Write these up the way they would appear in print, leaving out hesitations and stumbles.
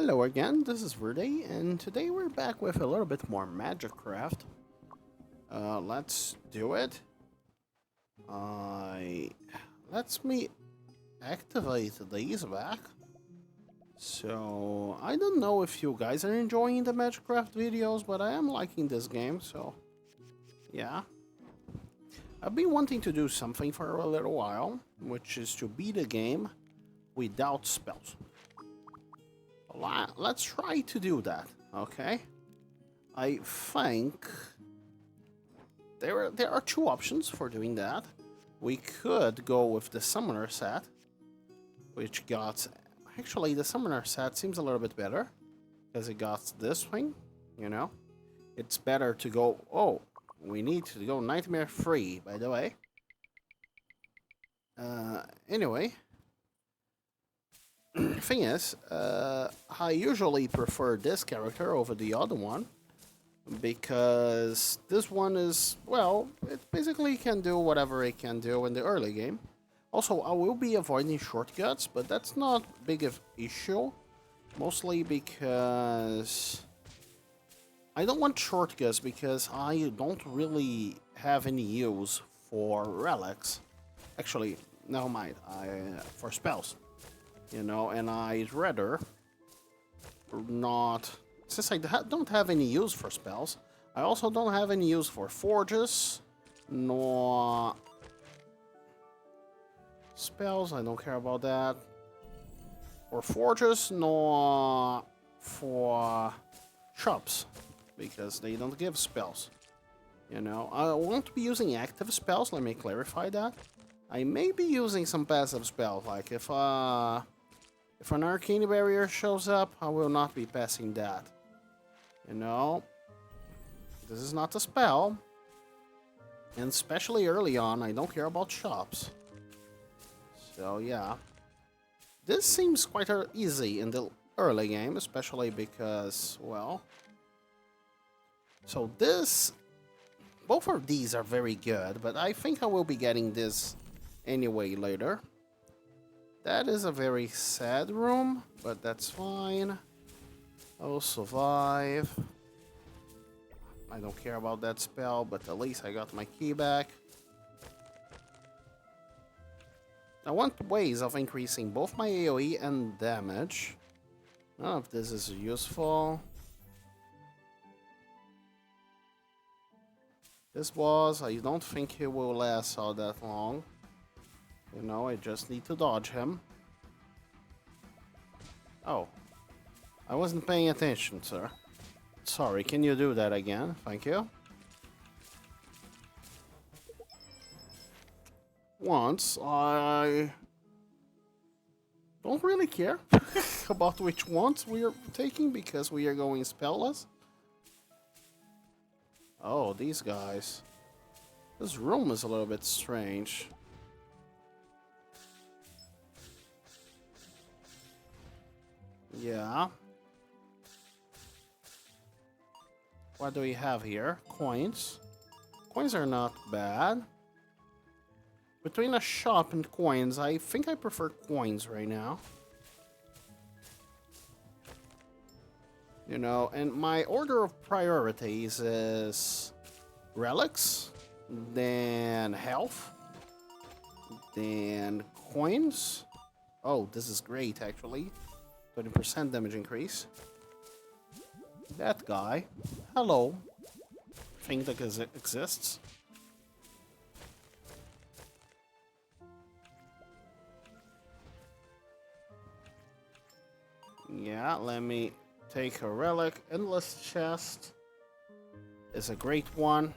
Hello again, this is Verde, and today we're back with a little bit more Magicraft. Let's do it. Let's me activate these back. So, I don't know if you guys are enjoying the Magicraft videos, but I am liking this game, so yeah. I've been wanting to do something for a little while, which is to beat a game without spells. Let's try to do that, okay? I think there are two options for doing that. We could go with the summoner set, which got... Actually, the summoner set seems a little bit better, because it got this thing, you know? It's better to go... Oh, we need to go nightmare free, by the way. Anyway... Thing is, I usually prefer this character over the other one because this one is, well, it basically can do whatever it can do in the early game. Also, I will be avoiding shortcuts, but that's not big of an issue, mostly because I don't want shortcuts because I don't really have any use for relics. Actually, never mind, for spells. You know, and I'd rather not... Since I don't have any use for spells, I also don't have any use for forges, nor... spells, I don't care about that. Or forges, nor for shops, because they don't give spells. You know, I won't be using active spells, let me clarify that. I may be using some passive spells, like if an arcane barrier shows up, I will not be passing that. You know, this is not a spell. And especially early on, I don't care about shops. So yeah. This seems quite easy in the early game, especially because, well... So this... Both of these are very good, but I think I will be getting this anyway later. That is a very sad room, but that's fine. I'll survive. I don't care about that spell, but at least I got my key back. I want ways of increasing both my AoE and damage. None of this is useful. This boss, I don't think he will last all that long. You know, I just need to dodge him. Oh. I wasn't paying attention, sir. Sorry, can you do that again? Thank you. Once, I don't really care about which ones we are taking because we are going spellless. Oh, these guys. This room is a little bit strange. Yeah. What do we have here? Coins. Coins are not bad. Between a shop and coins, I think I prefer coins right now. You know, and my order of priorities is relics, then health, then coins. Oh, this is great actually. 20% damage increase. That guy. Hello. Thing that exists. Yeah, let me take a relic. Endless chest is a great one.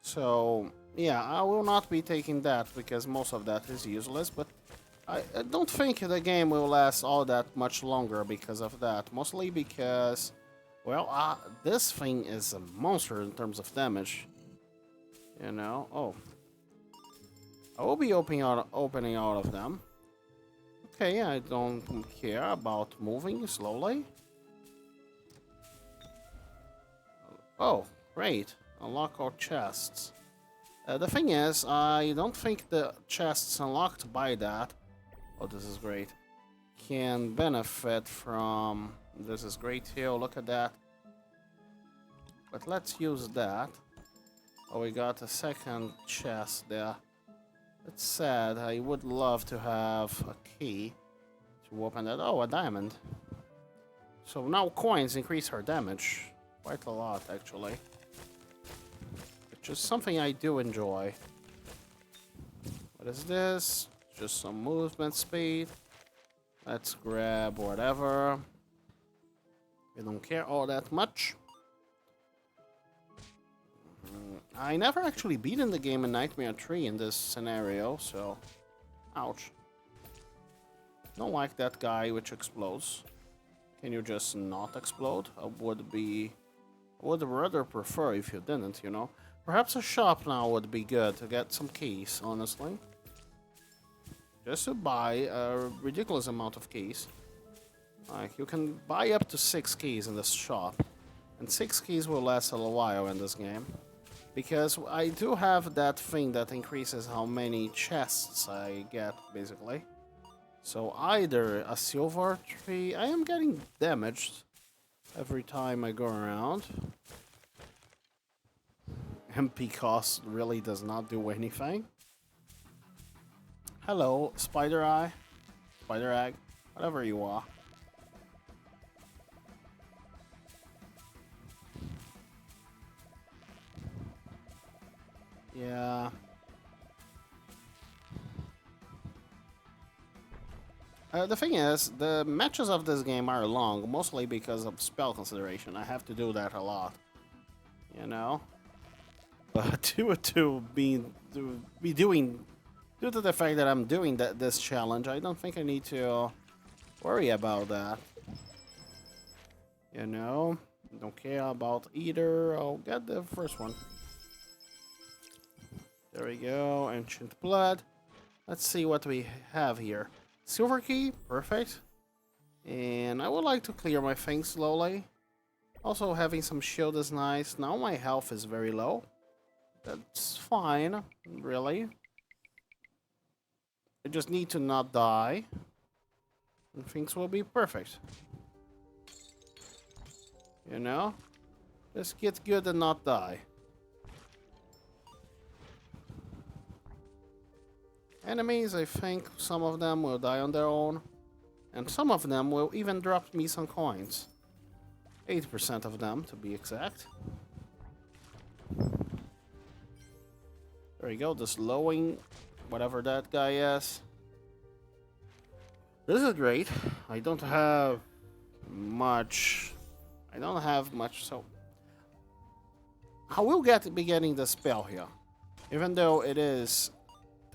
So, yeah, I will not be taking that because most of that is useless, but I don't think the game will last all that much longer because of that. Mostly because, well, this thing is a monster in terms of damage. You know? Oh. I will be opening all of them. Okay, I don't care about moving slowly. Oh, great. Unlock all chests. The thing is, I don't think the chests unlocked by that... Oh, this is great. can benefit from. This is great too. Look at that. But let's use that. Oh, we got a second chest there. It's sad. I would love to have a key to open that. Oh, a diamond. So now coins increase our damage quite a lot, actually. Which is something I do enjoy. What is this? Just some movement speed. Let's grab whatever. We don't care all that much. I never actually beaten the game in Nightmare 3 in this scenario, so... Ouch. Don't like that guy which explodes. Can you just not explode? I would rather prefer if you didn't, you know. Perhaps a shop now would be good to get some keys, honestly. Just to buy a ridiculous amount of keys. Like, you can buy up to 6 keys in this shop. And 6 keys will last a while in this game. Because I do have that thing that increases how many chests I get, basically. So either a silver tree... I am getting damaged every time I go around. MP cost really does not do anything. Hello, spider eye, spider egg, whatever you are. Yeah. The thing is, the matches of this game are long, mostly because of spell consideration. I have to do that a lot, you know. But due to the fact that I'm doing this challenge, I don't think I need to worry about that. You know, don't care about either. I'll get the first one. There we go, ancient blood. Let's see what we have here. Silver key, perfect. And I would like to clear my things slowly. Also, having some shield is nice. Now my health is very low. That's fine, really. I just need to not die. And things will be perfect. You know? Just get good and not die. Enemies, I think some of them will die on their own. And some of them will even drop me some coins. 80% of them, to be exact. There you go, just lowing whatever that guy is. This is great. I don't have much, so I will be getting the spell here. Even though it is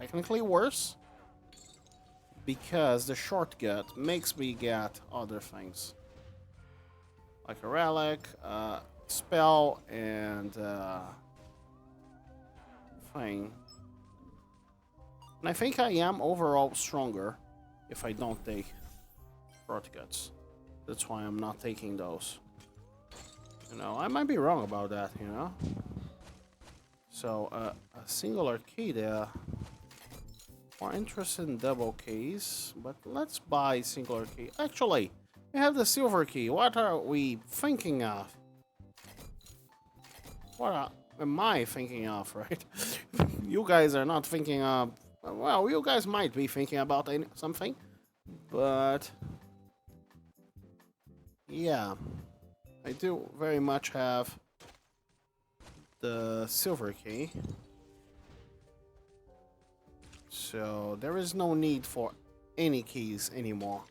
technically worse, because the shortcut makes me get other things. Like a relic, spell, and thing. And I think I am overall stronger if I don't take shortcuts. That's why I'm not taking those. You know, I might be wrong about that, you know. So, a singular key there. More interested in double keys, but let's buy singular key. Actually, we have the silver key. What are we thinking of? What am I thinking of, right? You guys are not thinking of... Well, you guys might be thinking about something, but... Yeah, I do very much have the silver key. So there is no need for any keys anymore.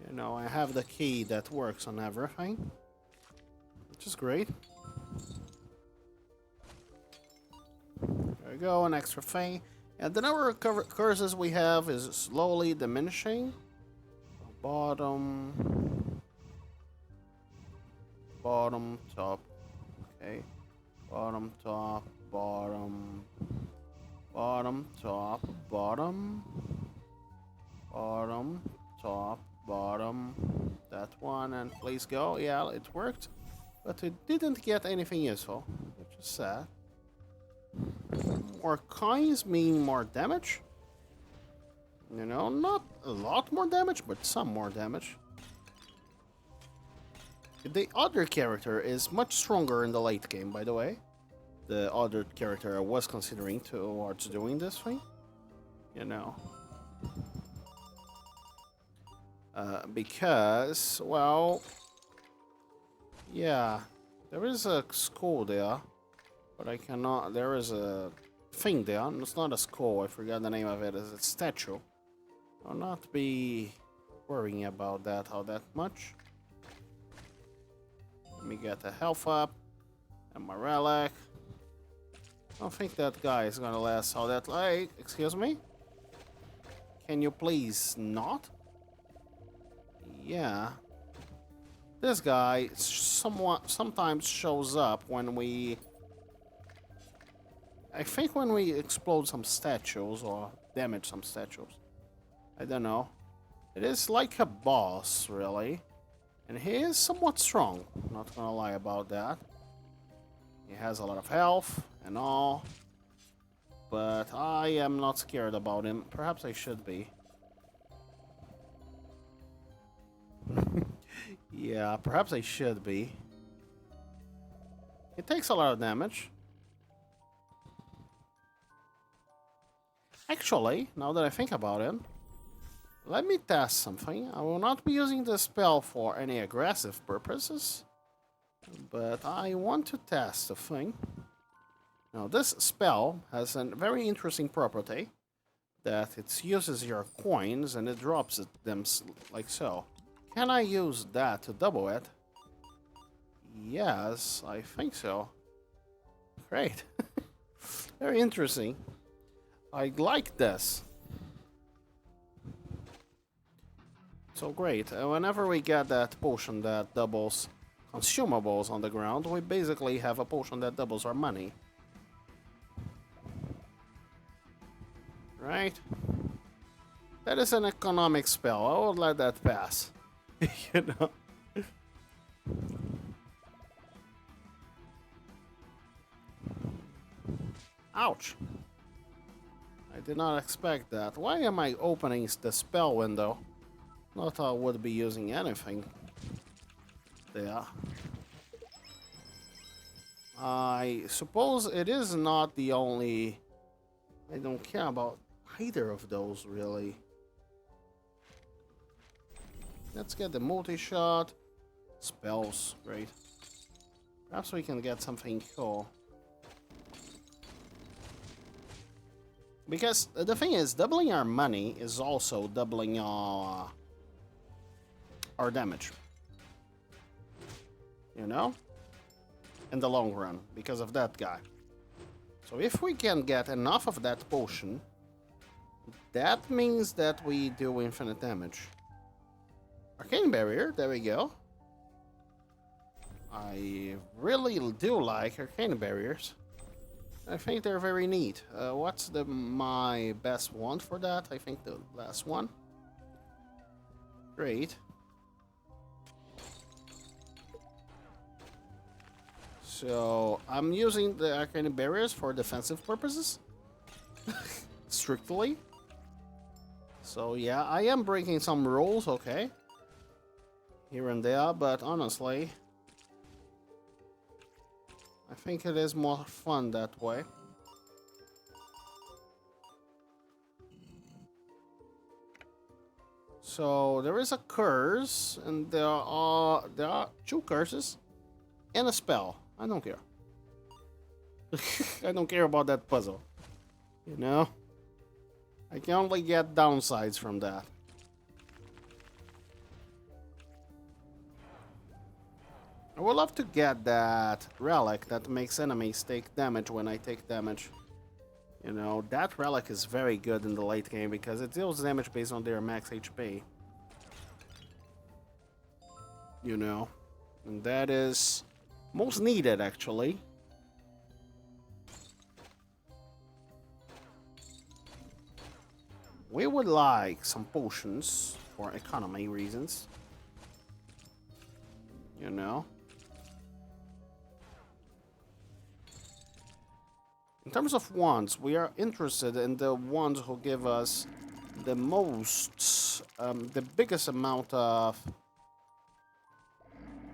You know, I have the key that works on everything, which is great. There we go, an extra thing. And the number of curses we have is slowly diminishing. Bottom, top, okay. Bottom, top, bottom, top, bottom, top, bottom. That one, and please go. Yeah, it worked, but it didn't get anything useful, which is sad. More coins mean more damage. You know, not a lot more damage, but some more damage. The other character is much stronger in the late game, by the way. The other character I was considering towards doing this thing. You know. Because, well... Yeah, there is a skull there. But I cannot... There is a thing there. It's not a skull, I forgot the name of it. It's a statue. I'll not be worrying about that all that much. Let me get the health up. And my relic. I don't think that guy is gonna last all that late. Excuse me? Can you please not? Yeah. This guy sometimes shows up when we... I think when we explode some statues or damage some statues. I don't know. It is like a boss, really. And he is somewhat strong. Not gonna lie about that. He has a lot of health and all. But I am not scared about him. Perhaps I should be. Yeah, perhaps I should be. It takes a lot of damage. Actually, now that I think about it, let me test something. I will not be using the spell for any aggressive purposes, but I want to test a thing. Now, this spell has a very interesting property that it uses your coins and it drops them like so. Can I use that to double it? Yes, I think so. Great. Very interesting. I like this. So great. Whenever we get that potion that doubles consumables on the ground, we basically have a potion that doubles our money. Right? That is an economic spell. I will let that pass. You know? Ouch. I did not expect that. Why am I opening the spell window? Not I would be using anything there. I suppose it is not the only... I don't care about either of those, really. Let's get the multi-shot. Spells, great. Perhaps we can get something cool. Because the thing is, doubling our money is also doubling our damage. You know? In the long run, because of that guy. So if we can get enough of that potion, that means that we do infinite damage. Arcane barrier, there we go. I really do like arcane barriers. I think they're very neat. What's my best one for that? I think the last one. Great. So I'm using the arcane barriers for defensive purposes. Strictly. So yeah, I am breaking some rules, okay. Here and there, but honestly, I think it is more fun that way. So there is a curse, and there are 2 curses and a spell. I don't care. I don't care about that puzzle. You know? I can only get downsides from that. I would love to get that relic that makes enemies take damage when I take damage. You know, that relic is very good in the late game because it deals damage based on their max HP. You know, and that is most needed actually. We would like some potions for economy reasons. You know. In terms of wands, we are interested in the ones who give us the most, the biggest amount of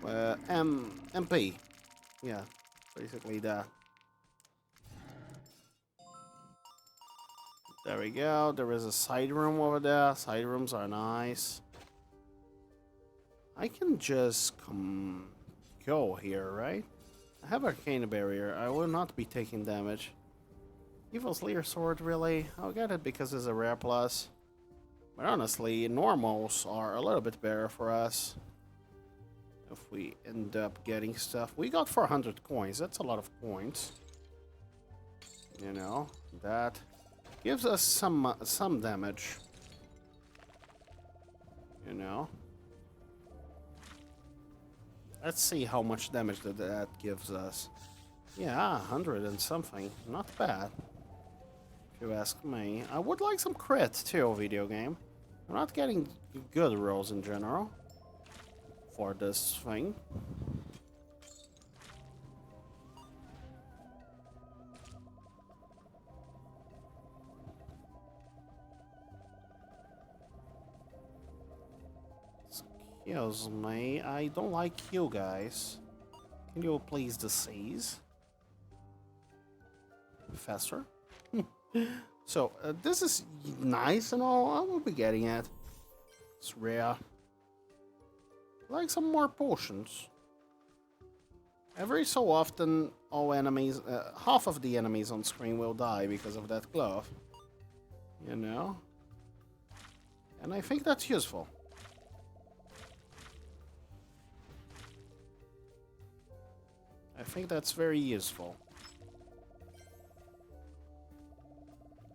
MP. Yeah, basically that. There we go. There is a side room over there. Side rooms are nice. I can just go here, right? I have Arcane Barrier. I will not be taking damage. Evil Slayer Sword, really? I'll get it because it's a rare plus. But honestly, normals are a little bit better for us. If we end up getting stuff. We got 400 coins. That's a lot of coins. You know, that gives us some damage. You know. Let's see how much damage that gives us. Yeah, 100 and something. Not bad. If you ask me. I would like some crit too, video game. I'm not getting good rolls in general for this thing. Excuse me, I don't like you guys. Can you please decease? Faster? So, this is nice and all. I will be getting it. It's rare. Like some more potions. Every so often, all enemies, half of the enemies on screen will die because of that glove. You know? And I think that's useful. I think that's very useful.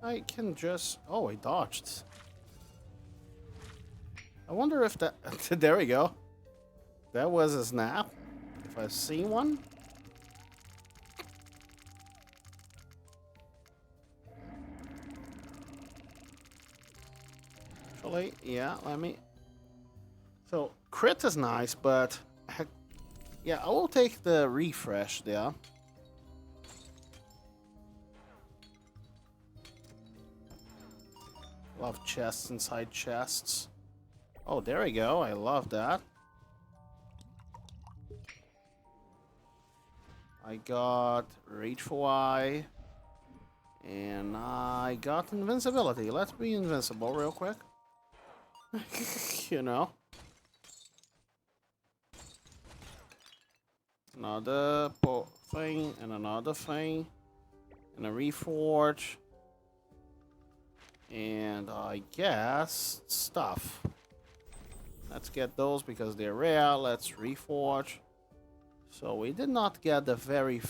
I can just... Oh, I dodged. I wonder if that... There we go. That was a snap. If I've seen one. Actually, yeah, let me... So, crit is nice, but... Yeah, I will take the refresh there. Love chests inside chests. Oh, there we go. I love that. I got Rageful Eye. And I got invincibility. Let's be invincible real quick. You know. Another thing, and another thing. And a reforge. And I guess stuff. Let's get those because they're rare. Let's reforge. So we did not get the very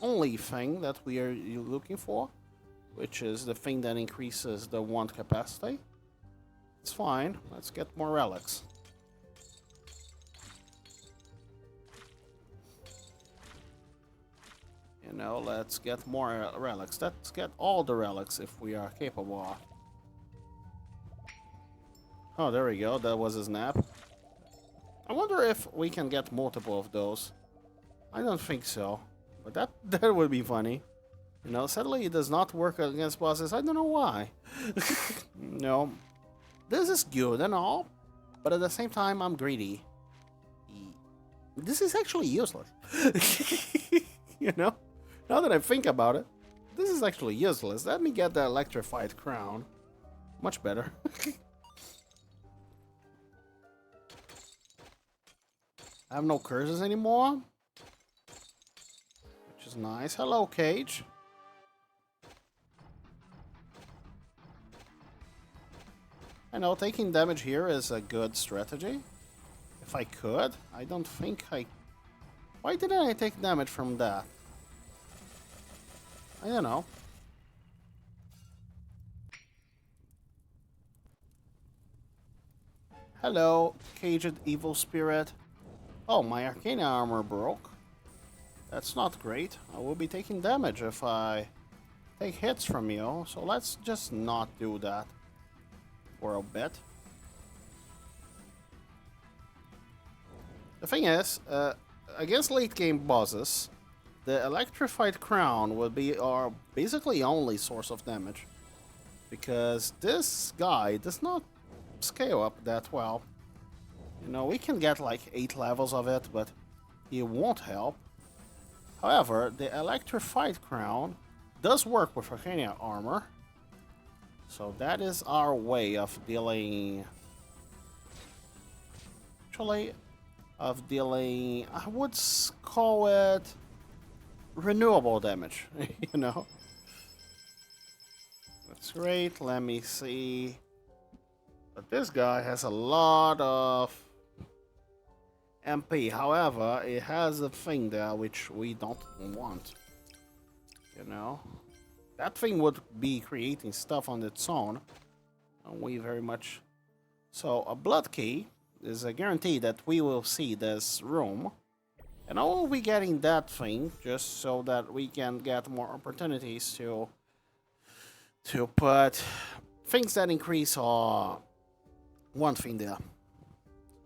only thing that we are looking for, which is the thing that increases the wand capacity. It's fine. Let's get more relics. You know, let's get more relics. Let's get all the relics if we are capable of. Oh, there we go. That was a snap. I wonder if we can get multiple of those. I don't think so. But that would be funny. You know, sadly it does not work against bosses. I don't know why. No. This is good and all, but at the same time I'm greedy. This is actually useless. You know? Now that I think about it, this is actually useless. Let me get the electrified crown. Much better. I have no curses anymore. Which is nice. Hello, Cage. I know taking damage here is a good strategy. If I could. I don't think I... Why didn't I take damage from that? I don't know. Hello, caged evil spirit. Oh, my arcane armor broke. That's not great. I will be taking damage if I take hits from you. So let's just not do that for a bit. The thing is, against late game bosses, the electrified crown will be our basically only source of damage. because this guy does not scale up that well. You know, we can get like 8 levels of it, but it won't help. However, the electrified crown does work with Arcania armor. So that is our way of dealing... Actually, I would call it renewable damage, you know? That's great, let me see. But this guy has a lot of MP, however, it has a thing there which we don't want, you know? That thing would be creating stuff on its own, and we very much... So, a blood key is a guarantee that we will see this room. And I will be getting that thing just so that we can get more opportunities to put things that increase one thing there.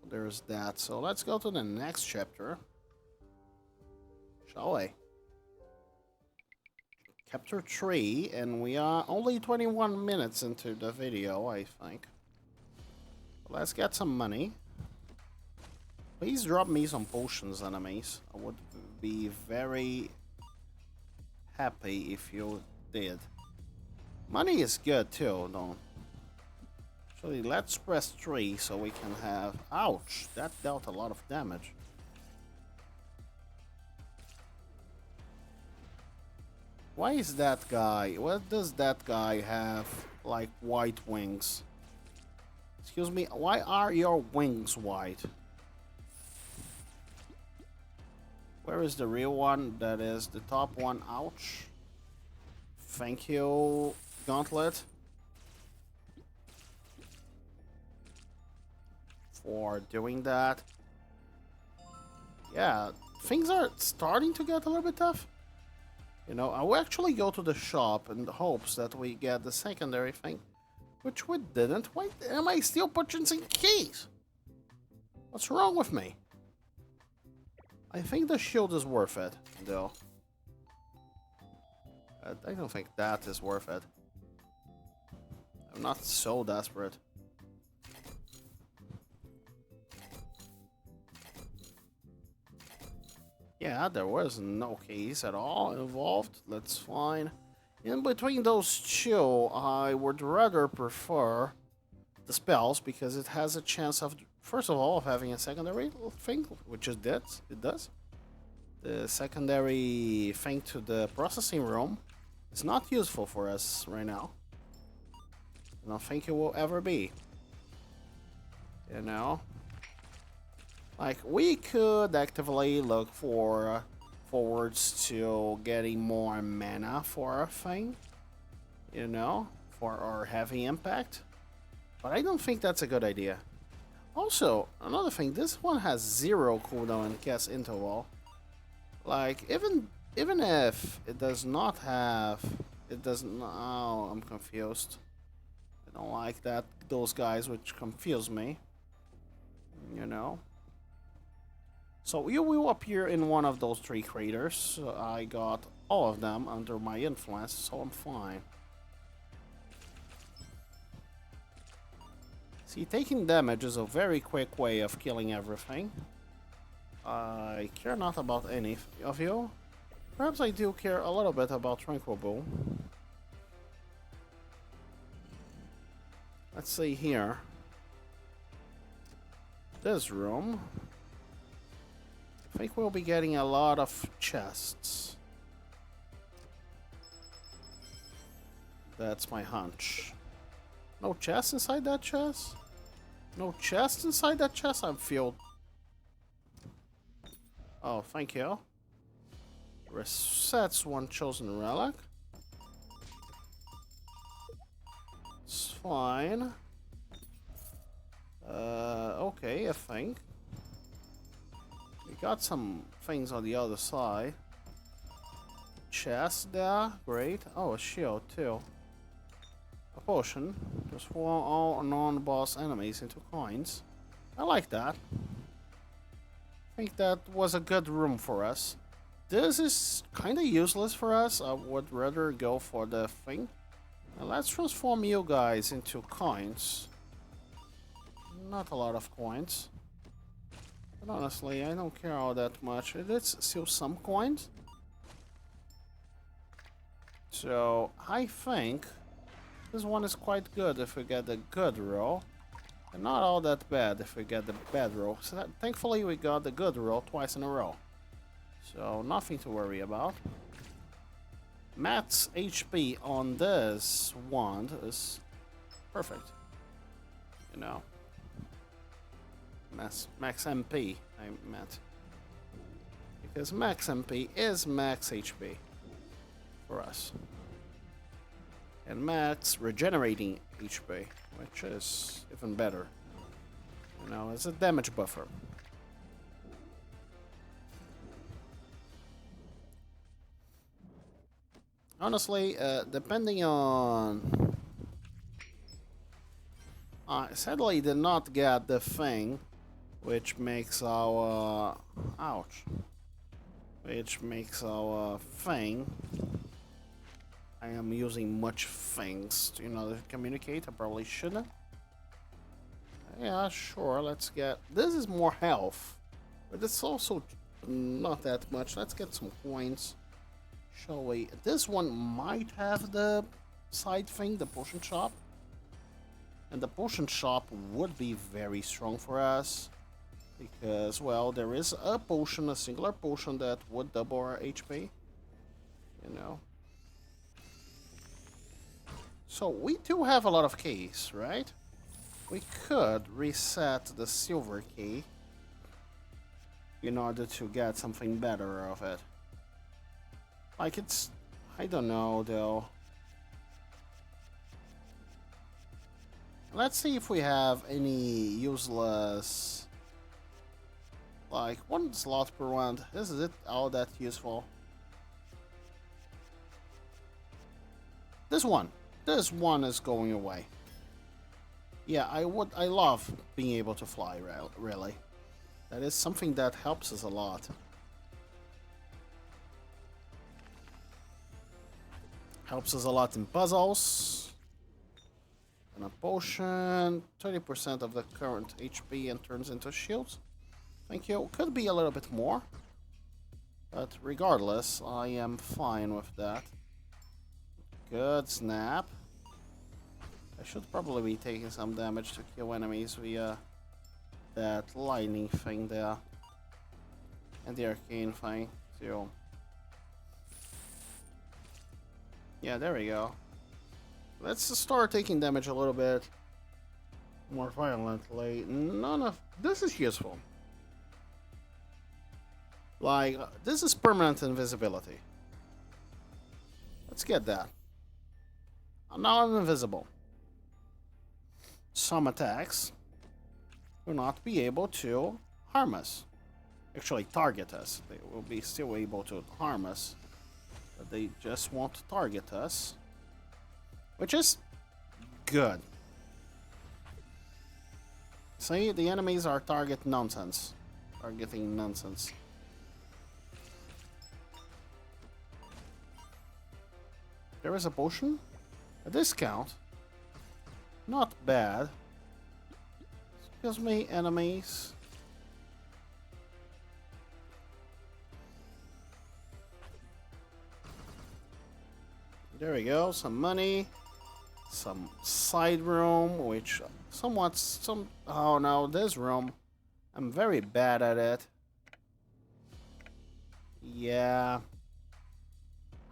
There's that. So let's go to the next chapter. Shall we? Chapter 3, and we are only 21 minutes into the video, I think. Let's get some money. Please drop me some potions, enemies. I would be very happy if you did. Money is good too, though. Actually, let's press 3 so we can have... Ouch! That dealt a lot of damage. Why is that guy... What does that guy have, like, white wings? Excuse me, why are your wings white? Where is the real one? That is the top one. Ouch. Thank you, Gauntlet, for doing that. Yeah, things are starting to get a little bit tough. You know, I will actually go to the shop in the hopes that we get the secondary thing, which we didn't. Why am I still purchasing keys? What's wrong with me? I think the shield is worth it, though. I don't think that is worth it. I'm not so desperate. Yeah, there was no keys at all involved. That's fine. In between those two, I would rather prefer the spells because it has a chance of, first of all, of having a secondary thing, which it does. The secondary thing to the processing room is not useful for us right now. I don't think it will ever be. You know? Like, we could actively look for forwards to getting more mana for our thing. You know? For our heavy impact. But I don't think that's a good idea. Also, another thing, this one has 0 cooldown and cast interval. Like, even if it does not have... It doesn't... Oh, I'm confused. I don't like that. Those guys which confuse me. You know? So you will appear in one of those 3 craters. I got all of them under my influence, so I'm fine. See, taking damage is a very quick way of killing everything. I care not about any of you. Perhaps I do care a little bit about Tranquil Bull. Let's see here. This room. I think we'll be getting a lot of chests. That's my hunch. No chest inside that chest? No chest inside that chest? I'm filled. Oh, thank you. Resets one chosen relic. It's fine. Okay, I think. We got some things on the other side. Chest there, great. Oh, a shield too. A potion. Transform all non-boss enemies into coins. I like that. I think that was a good room for us. This is kind of useless for us. I would rather go for the thing. Now let's transform you guys into coins. Not a lot of coins. But honestly, I don't care all that much. It is still some coins. So, I think this one is quite good if we get the good roll. And not all that bad if we get the bad roll. So that, thankfully we got the good roll twice in a row. So, nothing to worry about. Max HP on this wand is perfect. You know. Max MP, I meant. Because max MP is max HP for us. And max regenerating HP, which is even better. You know, as a damage buffer. Honestly, depending on... I sadly did not get the thing which makes our... ouch. Which makes our thing... I am using much things to, to communicate. I probably shouldn't. Yeah, sure, let's get... This is more health. But it's also not that much. Let's get some coins. Shall we? This one might have the side thing, the potion shop. And the potion shop would be very strong for us. Because, well, there is a potion, a singular potion that would double our HP. You know. So, we do have a lot of keys, right? We could reset the silver key in order to get something better of it. Like, it's... I don't know, though. Let's see if we have any useless... Like, one slot per round. Is it all that useful? This one. This one is going away. Yeah, I love being able to fly, really. That is something that helps us a lot. Helps us a lot in puzzles. And a potion. 30% of the current HP and turns into shields. Thank you. Could be a little bit more. But regardless, I am fine with that. Good snap. I should probably be taking some damage to kill enemies via that lightning thing there. And the arcane thing too. Yeah, there we go. Let's start taking damage a little bit more violently. None of this is useful. Like, this is permanent invisibility. Let's get that. Now I'm invisible. Some attacks will not be able to harm us. Actually, target us. They will be still able to harm us. But they just won't target us. Which is good. See, the enemies are targeting nonsense. There is a potion. A discount. Not bad. Excuse me, enemies. There we go, some money, some side room, which oh no, this room, I'm very bad at it. Yeah.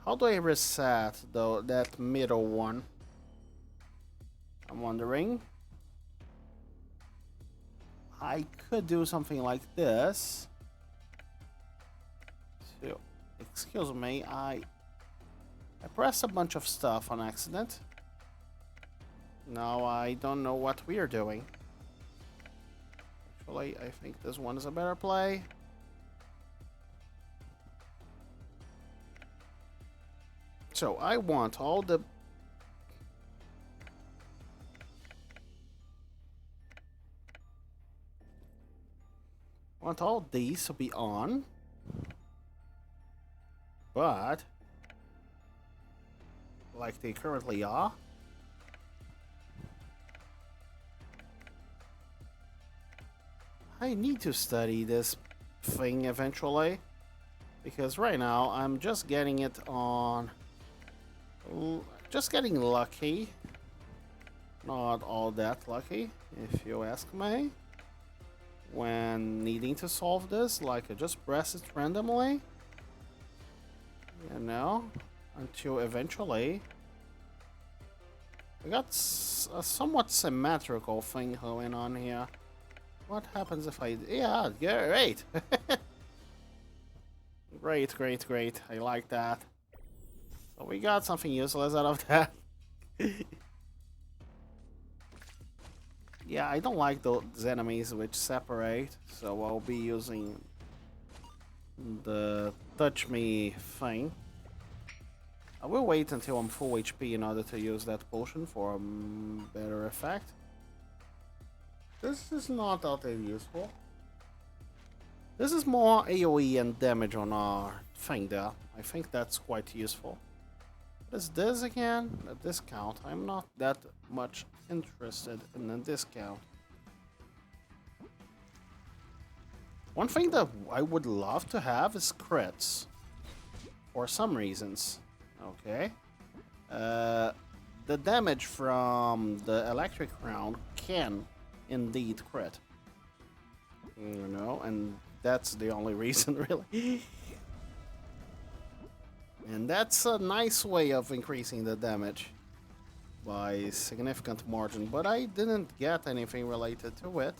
How do I reset, though, that middle one? I'm wondering. I could do something like this. So, excuse me, I pressed a bunch of stuff on accident. Now I don't know what we are doing. Actually, I think this one is a better play. So I want all the... want all these to be on. But... like they currently are. I need to study this thing eventually. Because right now, I'm just getting it on... Just getting lucky. Not all that lucky, if you ask me. When needing to solve this, like I just press it randomly. You know, until eventually we got a somewhat symmetrical thing going on here. What happens if I... Yeah, great! Great, great. I like that. So we got something useless out of that. Yeah, I don't like those enemies which separate, so I'll be using the touch me thing. I will wait until I'm full HP in order to use that potion for a better effect. This is not that useful. This is more AoE and damage on our thing there. I think that's quite useful. What is this again? A discount. I'm not that much interested in a discount. One thing that I would love to have is crits. For some reasons. Okay. The damage from the electric round can indeed crit. You know, and that's the only reason, really. And that's a nice way of increasing the damage by significant margin, but I didn't get anything related to it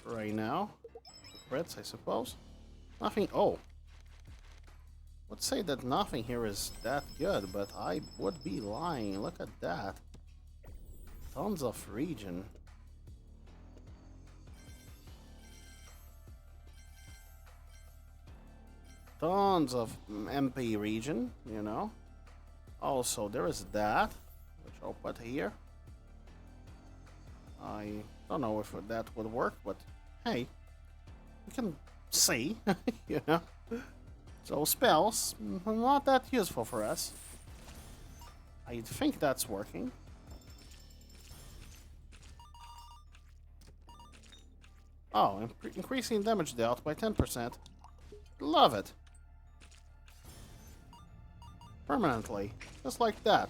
right now. Crits, I suppose. Nothing. Oh, let's say that nothing here is that good, but I would be lying. Look at that. Tons of region. Tons of MP region, you know. Also, there is that, which I'll put here. I don't know if that would work, but hey, you can see, you know. So spells, not that useful for us. I think that's working. Oh, increasing damage dealt by 10%. Love it. Permanently, just like that.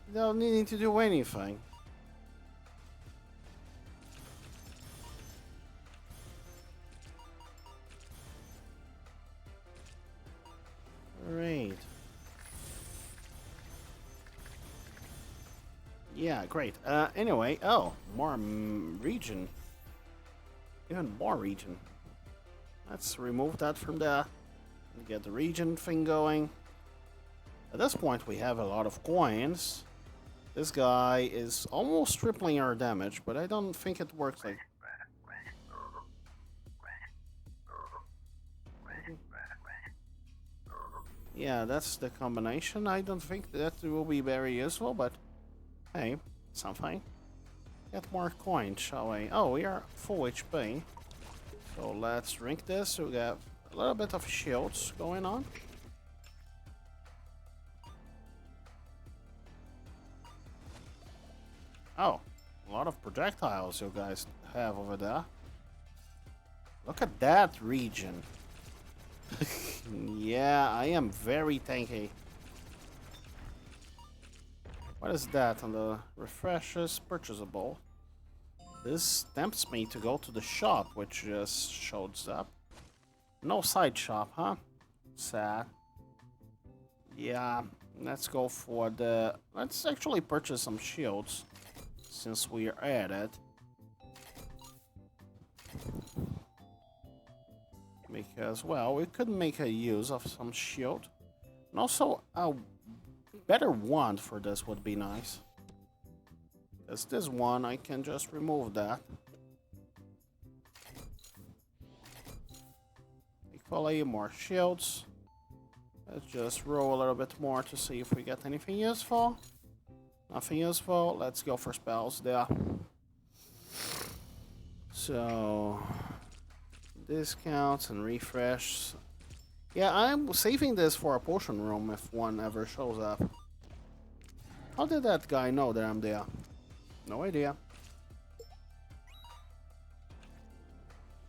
Without needing to do anything. Great. Yeah, great. Anyway, oh, more region. Even more region. Let's remove that from there and get the region thing going. At this point, we have a lot of coins. This guy is almost tripling our damage, but I don't think it works like... Yeah, that's the combination. I don't think that will be very useful, but hey, something. Get more coins, shall we? Oh, we are full HP. So let's drink this. We got a little bit of shields going on. Oh, a lot of projectiles you guys have over there. Look at that region. Yeah, I am very tanky. What is that on the refreshes purchasable? This tempts me to go to the shop, which just shows up. No side shop, huh? Sad. Yeah, let's go for the... Let's actually purchase some shields, since we are at it. Because, well, we could make a use of some shield. And also, a better wand for this would be nice. Because this one, I can just remove that. Equally, more shields. Let's just roll a little bit more to see if we get anything useful. Nothing useful. Let's go for spells there. So... discounts and refresh. Yeah, I'm saving this for a potion room if one ever shows up. How did that guy know that I'm there? No idea.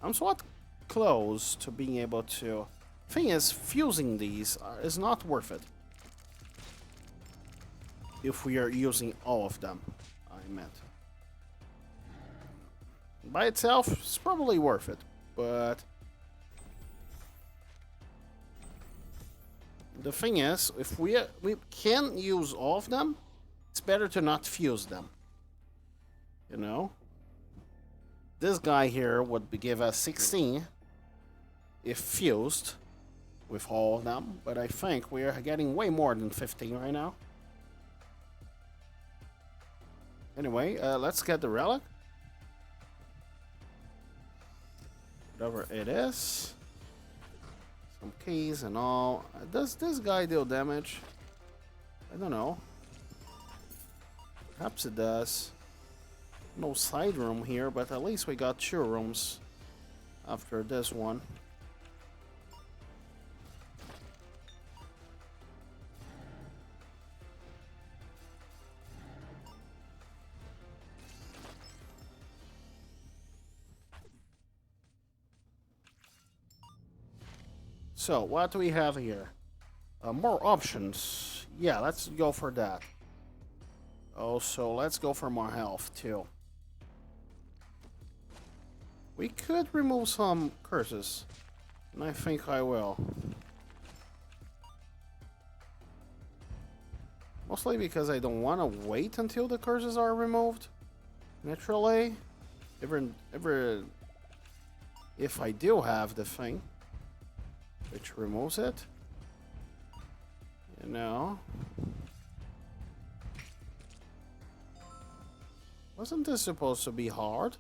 I'm somewhat close to being able to... Thing is, fusing these is not worth it. If we are using all of them, I meant. By itself, it's probably worth it, but... The thing is, if we can use all of them, it's better to not fuse them. You know? This guy here would give us 16 if fused with all of them, but I think we are getting way more than 15 right now. Anyway, let's get the relic. Whatever it is. Some keys and all. Does this guy deal damage? I don't know. Perhaps it does. No side room here, but at least we got 2 rooms after this one. So, what do we have here? More options. Yeah, let's go for that. Also, let's go for more health, too. We could remove some curses. And I think I will. Mostly because I don't want to wait until the curses are removed. Naturally. If I do have the thing. Which removes it. You know. Wasn't this supposed to be hard?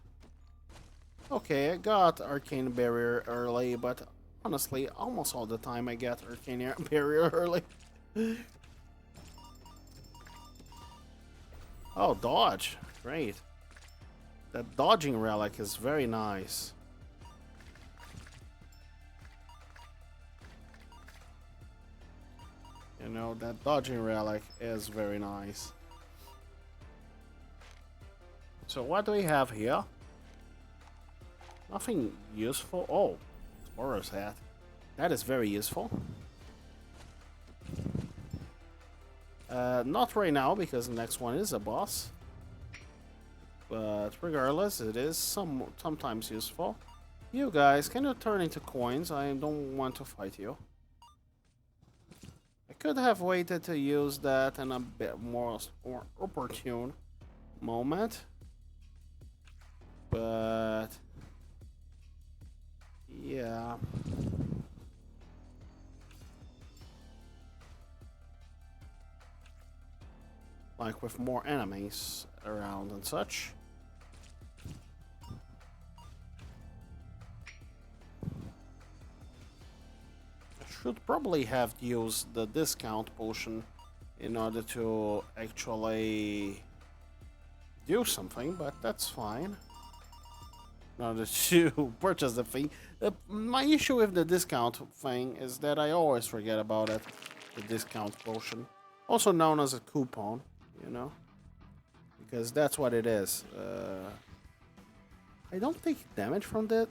Okay, I got Arcane Barrier early, but honestly, almost all the time I get Arcane Barrier early. Oh, dodge. Great. That dodging relic is very nice. You know, that dodging relic is very nice. So what do we have here? Nothing useful. Oh, Explorer's Hat. That is very useful. Not right now, because the next one is a boss. But regardless, it is sometimes useful. You guys, can you turn into coins? I don't want to fight you. I could have waited to use that in a bit more opportune moment. But... yeah. Like with more enemies around and such. I should probably have used the discount potion in order to actually do something, but that's fine. In order to purchase the thing. My issue with the discount thing is that I always forget about it. The discount potion. Also known as a coupon, you know? Because that's what it is. I don't take damage from that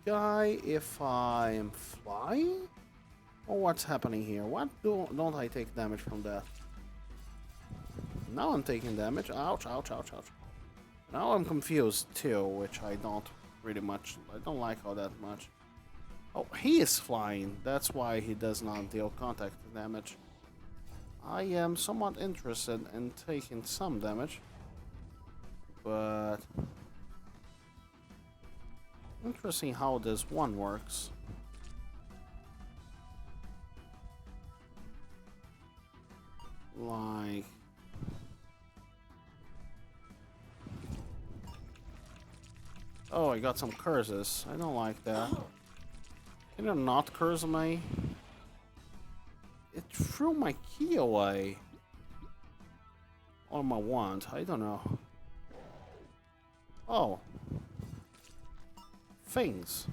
guy if I am flying? Or what's happening here? What don't I take damage from that? Now I'm taking damage. Ouch, ouch, ouch, ouch. Now I'm confused too, which I don't really much. I don't like all that much. Oh, he is flying. That's why he does not deal contact damage. I am somewhat interested in taking some damage. But... interesting how this one works. Like... oh, I got some curses. I don't like that. Can you not curse me? It threw my key away. Or my wand. I don't know. Oh. Things.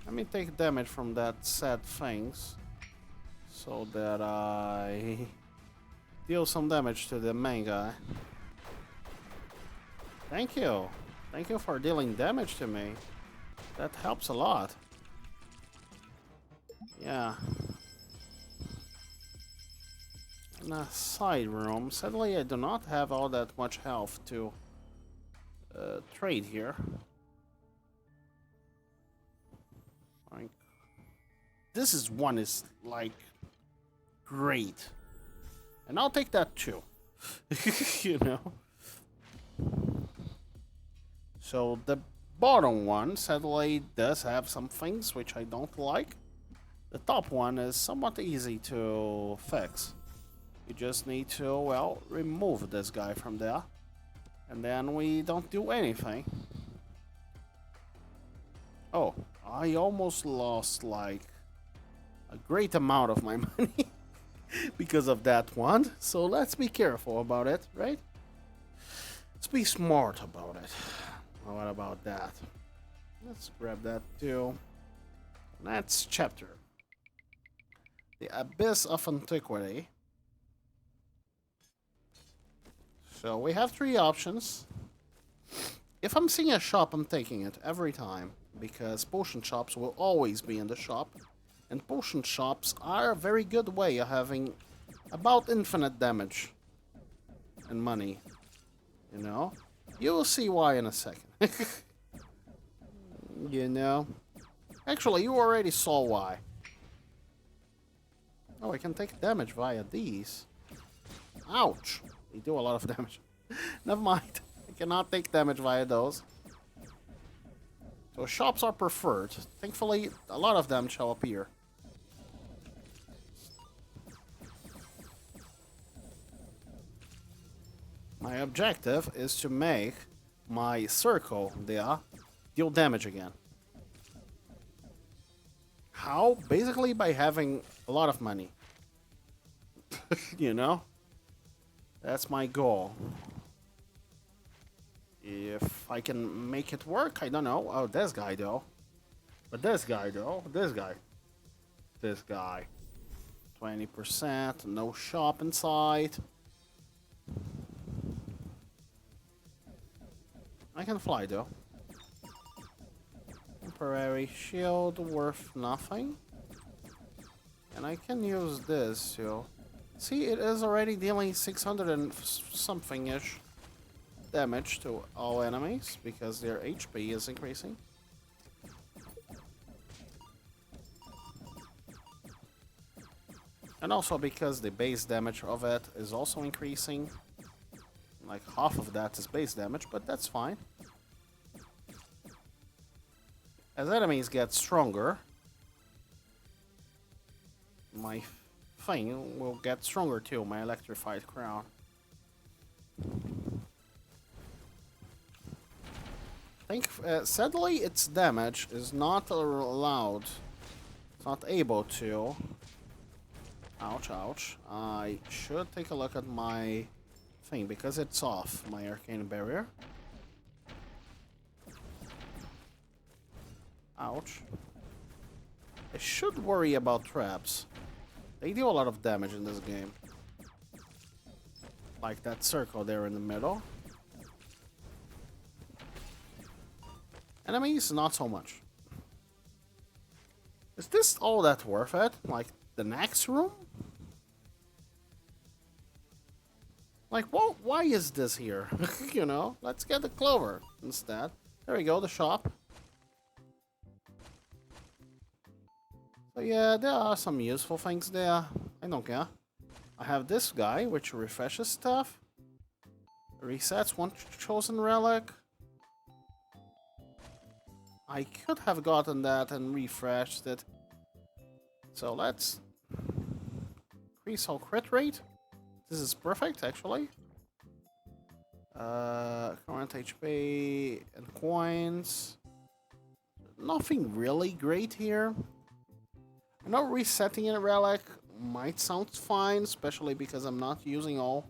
Let me take damage from that sad things so that I deal some damage to the main guy. Thank you. Thank you for dealing damage to me. That helps a lot. Yeah. In a side room. Sadly, I do not have all that much health to trade here. Like, this is one is like great, and I'll take that too. You know. So the bottom one sadly does have some things which I don't like. The top one is somewhat easy to fix. You just need to, well, remove this guy from there. And then we don't do anything. Oh, I almost lost like a great amount of my money because of that one. So let's be careful about it, right? Let's be smart about it. What about that? Let's grab that too. Next chapter. The Abyss of Antiquity. So we have 3 options. If I'm seeing a shop, I'm taking it every time. Because potion shops will always be in the shop. And potion shops are a very good way of having about infinite damage. And money. You know? You will see why in a second. You know? Actually, you already saw why. Oh, I can take damage via these. Ouch. They do a lot of damage. Never mind. I cannot take damage via those. So shops are preferred. Thankfully, a lot of them shall appear. My objective is to make my circle there deal damage again. How? Basically by having a lot of money. You know? That's my goal. If I can make it work, I don't know. Oh, this guy though. But this guy though. This guy. This guy. 20%. No shop inside. I can fly though. Temporary shield worth nothing. And I can use this too. See, it is already dealing 600 and something-ish damage to all enemies because their HP is increasing. And also because the base damage of it is also increasing. Like half of that is base damage, but that's fine. As enemies get stronger, my thing will get stronger too, my electrified crown. Sadly, its damage is not allowed. It's not able to. Ouch, ouch. I should take a look at my thing because it's off, my arcane barrier. Ouch. I should worry about traps. They do a lot of damage in this game. Like that circle there in the middle. Enemies, not so much. Is this all that worth it? Like the next room? Like, well, why is this here? You know, let's get the clover instead. There we go, the shop. So yeah, there are some useful things there. I don't care. I have this guy, which refreshes stuff. Resets one chosen relic. I could have gotten that and refreshed it. So let's increase our crit rate. This is perfect, actually. Current HP and coins. Nothing really great here. I know resetting a relic might sound fine, especially because I'm not using all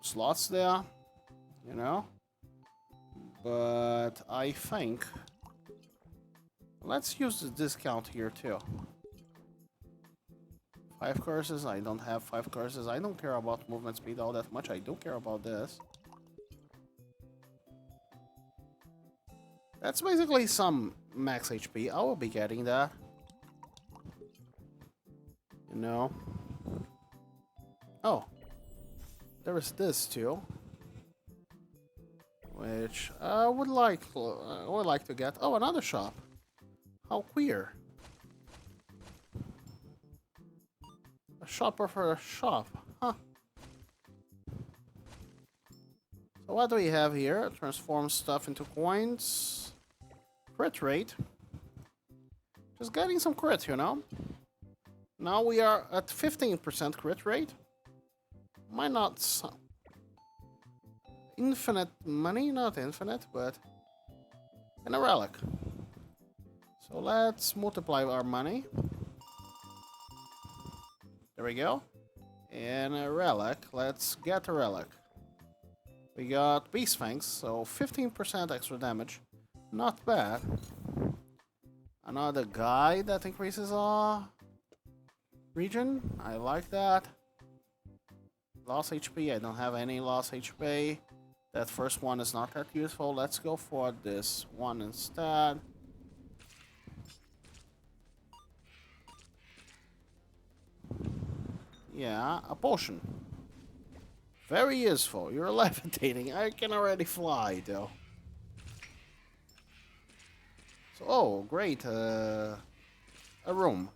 slots there, you know? But I think Let's use the discount here too. 5 curses. I don't have 5 curses. I don't care about movement speed all that much. I do care about this. That's basically some max HP. I will be getting that. You know. Oh. There is this too. Which I would like to get. Oh, another shop. How queer. A shopper for a shop. Huh. So what do we have here? Transform stuff into coins. Crit rate. Just getting some crit, you know? Now we are at 15% crit rate. Might not... Infinite money? Not infinite, but... And a relic. So let's multiply our money. There we go. And a relic. Let's get a relic. We got Beast Fangs, so 15% extra damage. Not bad. Another guy that increases our region. I like that. Lost HP. I don't have any lost HP. That first one is not that useful. Let's go for this one instead. Yeah, a potion. Very useful. You're levitating. I can already fly, though. So, oh, great. A room.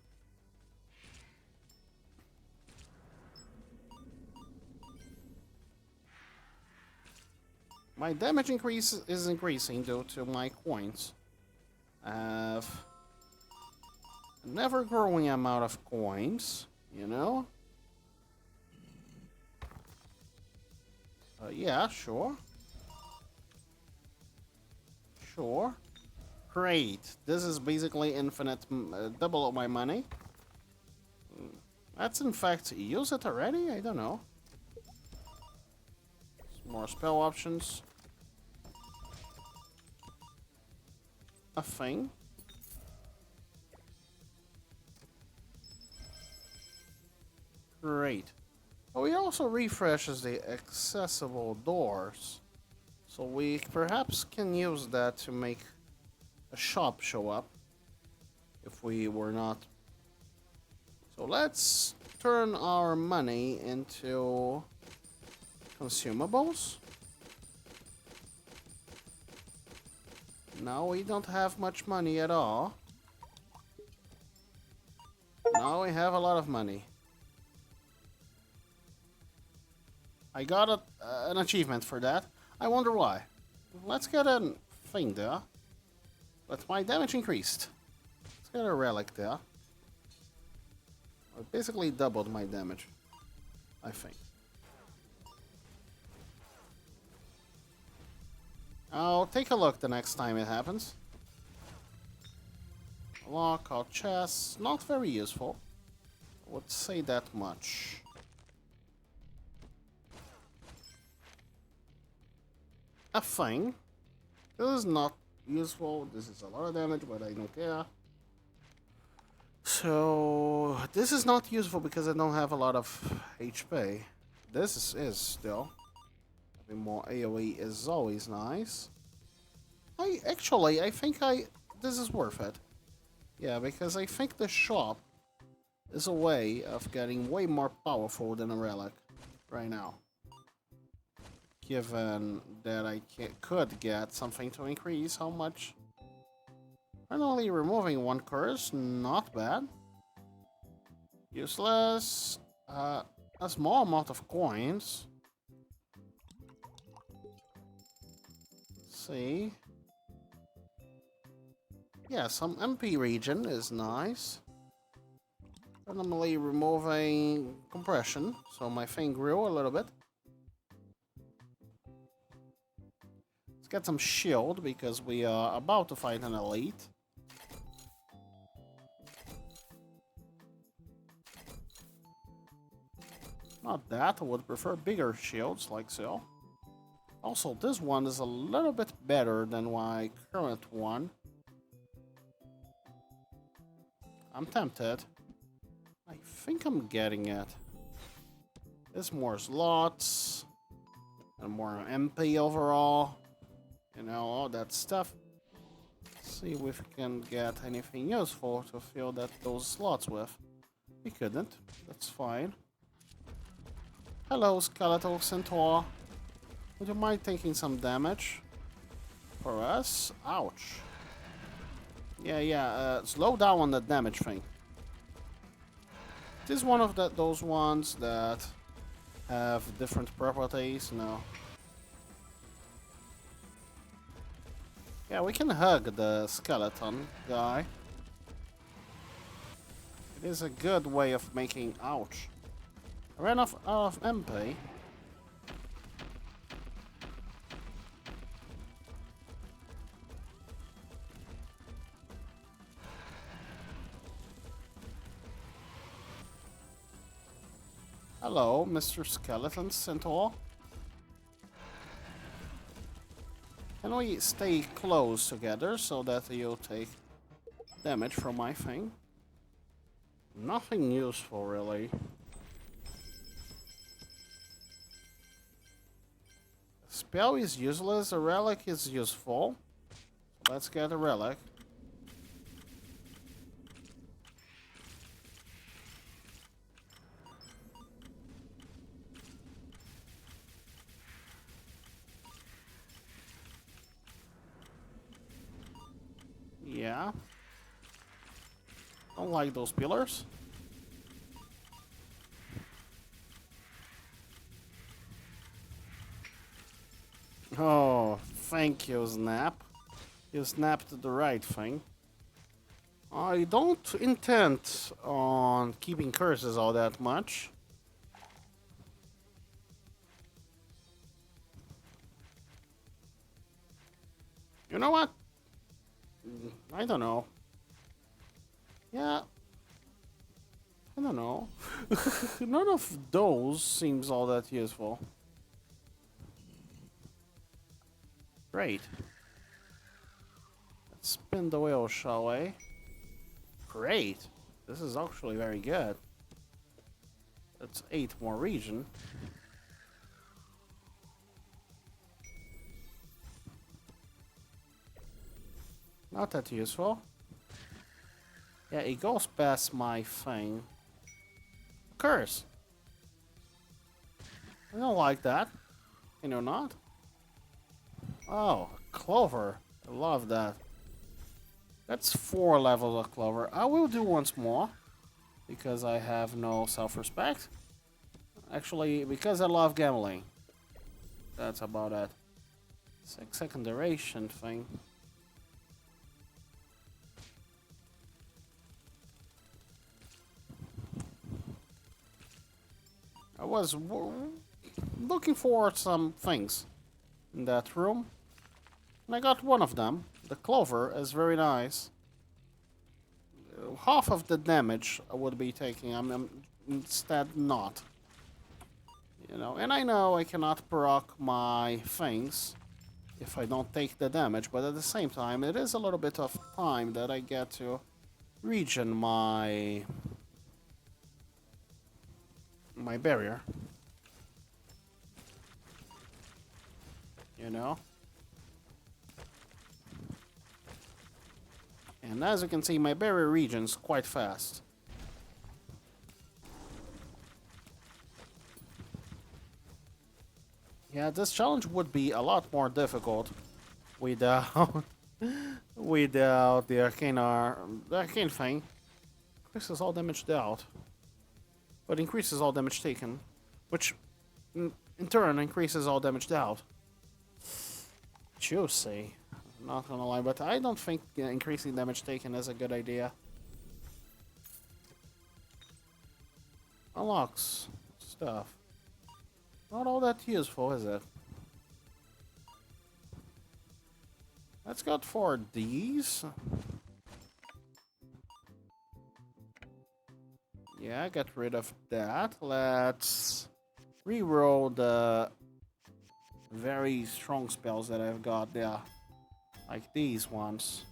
My damage increase is increasing due to my coins. I have a never-growing amount of coins, you know? Yeah, sure. Sure. Great. This is basically infinite, double of my money. Let's in fact use it already? I don't know. Some more spell options. A thing. Great. Oh, he also refreshes the accessible doors. So we perhaps can use that to make a shop show up. If we were not. So let's turn our money into consumables. Now we don't have much money at all. Now we have a lot of money. I got an achievement for that. I wonder why. Let's get a thing there. But my damage increased. Let's get a relic there. I basically doubled my damage, I think. I'll take a look the next time it happens. Lock out chests. Not very useful. I would say that much. A thing. This is not useful. This is a lot of damage, but I don't care. So this is not useful because I don't have a lot of HP. This is still. Having more AoE is always nice. I think this is worth it. Yeah, because I think the shop is a way of getting way more powerful than a relic right now. Given that I could get something to increase how much. Finally removing one curse, not bad. Useless. A small amount of coins. Let's see. Yeah, some MP region is nice. Randomly removing compression, so my thing grew a little bit. Let's get some shield because we are about to fight an elite. Not that, I would prefer bigger shields like so. Also, this one is a little bit better than my current one. I'm tempted. I think I'm getting it. There's more slots. And more MP overall. You know, all that stuff. See if we can get anything useful to fill those slots with. We couldn't. That's fine. Hello, Skeletal Centaur. Would you mind taking some damage? For us? Ouch. Yeah, slow down on that damage thing. This is one of those ones that have different properties, no. Yeah, we can hug the skeleton guy. It is a good way of making... Ouch. I ran out of MP. Hello, Mr. Skeleton Centaur. Can we stay close together so that you'll take damage from my thing? Nothing useful, really. A spell is useless, a relic is useful. Let's get a relic. Yeah. Don't like those pillars. Oh, thank you, Snap. You snapped the right thing. I don't intend on keeping curses all that much. You know what? I don't know. Yeah. I don't know. None of those seems all that useful. Great. Let's spin the wheel, shall we? Great. This is actually very good. That's 8 more region. Not that useful. Yeah, it goes past my thing. Curse. I don't like that. Can you not? Oh, clover. I love that. That's 4 levels of clover. I will do once more. Because I have no self-respect. Actually, because I love gambling. That's about it. 6-second duration thing. I was looking for some things in that room. And I got one of them. The clover is very nice. Half of the damage I would be taking, I'm instead not. You know, and I know I cannot proc my things if I don't take the damage, but at the same time, it is a little bit of time that I get to regen my barrier. You know? And as you can see, my barrier regens quite fast. Yeah, this challenge would be a lot more difficult without without the arcane thing. Increases all damage dealt, but increases all damage taken, which in turn increases all damage dealt. Juicy. Not gonna lie, but I don't think increasing damage taken is a good idea. Unlocks stuff. Not all that useful, is it? Let's go for these. Yeah, get rid of that. Let's reroll the very strong spells that I've got there. Like these ones.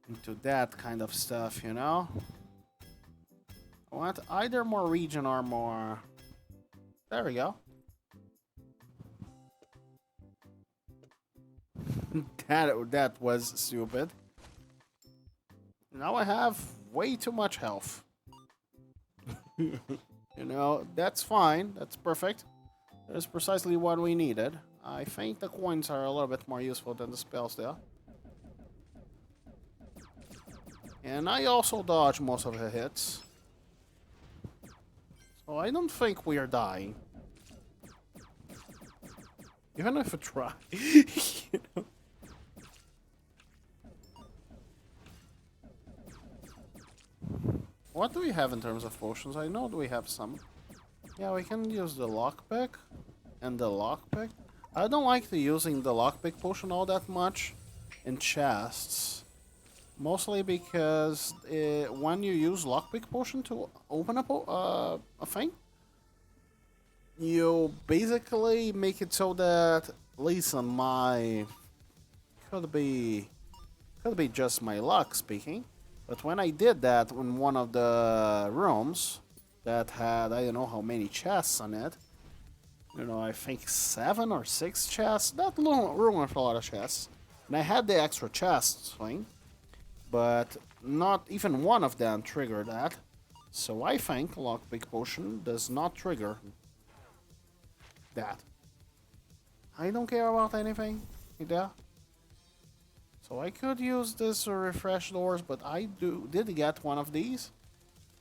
into that kind of stuff, you know? I want either more region or more... There we go. that was stupid. Now I have way too much health. You know, that's fine. That's perfect. That's precisely what we needed. I think the coins are a little bit more useful than the spells there. And I also dodge most of the hits. So I don't think we are dying. Even if I try. You know? What do we have in terms of potions? I know we have some. Yeah, we can use the lockpick and the lockpick. I don't like using the lockpick potion all that much in chests. Mostly because when you use lockpick potion to open a thing, you basically make it so that, at least on my... Could be just my luck speaking. But when I did that in one of the rooms that had, I don't know how many chests on it, you know, I think 7 or 6 chests, that room with a lot of chests. And I had the extra chests thing, but not even one of them triggered that. So I think lockpick potion does not trigger that. I don't care about anything there. So I could use this to refresh doors, but I did get one of these.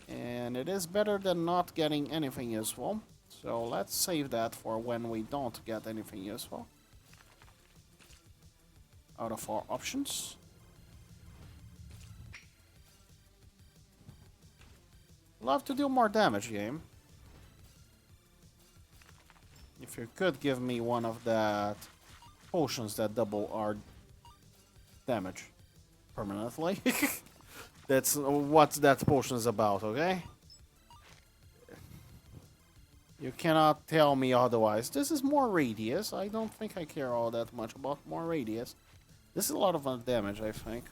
And it is better than not getting anything useful. So let's save that for when we don't get anything useful. Out of our options. Love to do more damage, game. If you could give me one of that potions that double our damage permanently. That's what that potion is about, okay? You cannot tell me otherwise. This is more radius. I don't think I care all that much about more radius. This is a lot of damage, I think.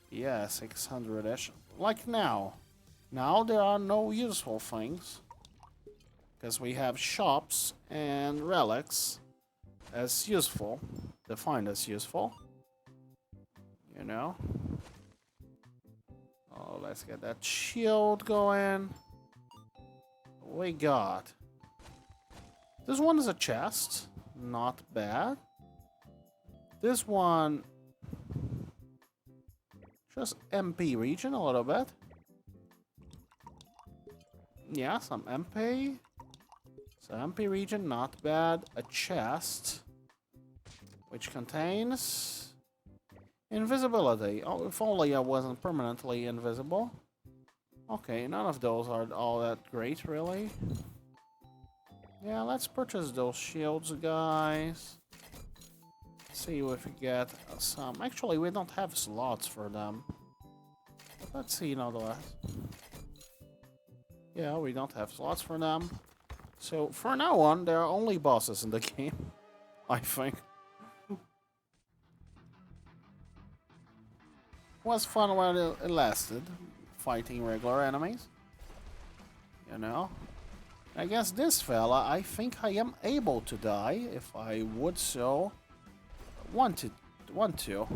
Yeah, 600-ish. Like now. Now there are no useful things. Because we have shops and relics as useful. Defined as useful. You know? Oh, let's get that shield going. We got... This one is a chest. Not bad. This one... Just MP region a little bit. Yeah, some MP. So MP region, not bad. A chest. Which contains... Invisibility. Oh, if only I wasn't permanently invisible. Okay, none of those are all that great, really. Yeah, let's purchase those shields, guys. See if we get some. Actually, we don't have slots for them. But let's see nonetheless. Yeah, we don't have slots for them. So, for now on, there are only bosses in the game. I think. Was fun while it lasted, fighting regular enemies. You know? I guess this fella, I think I am able to die if I would so want to. You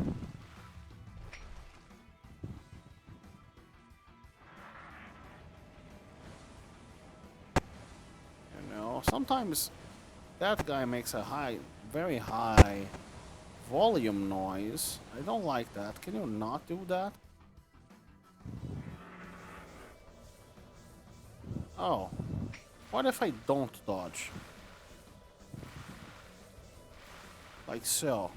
know, sometimes that guy makes a very high volume noise. I don't like that. Can you not do that? Oh. What if I don't dodge? Like so.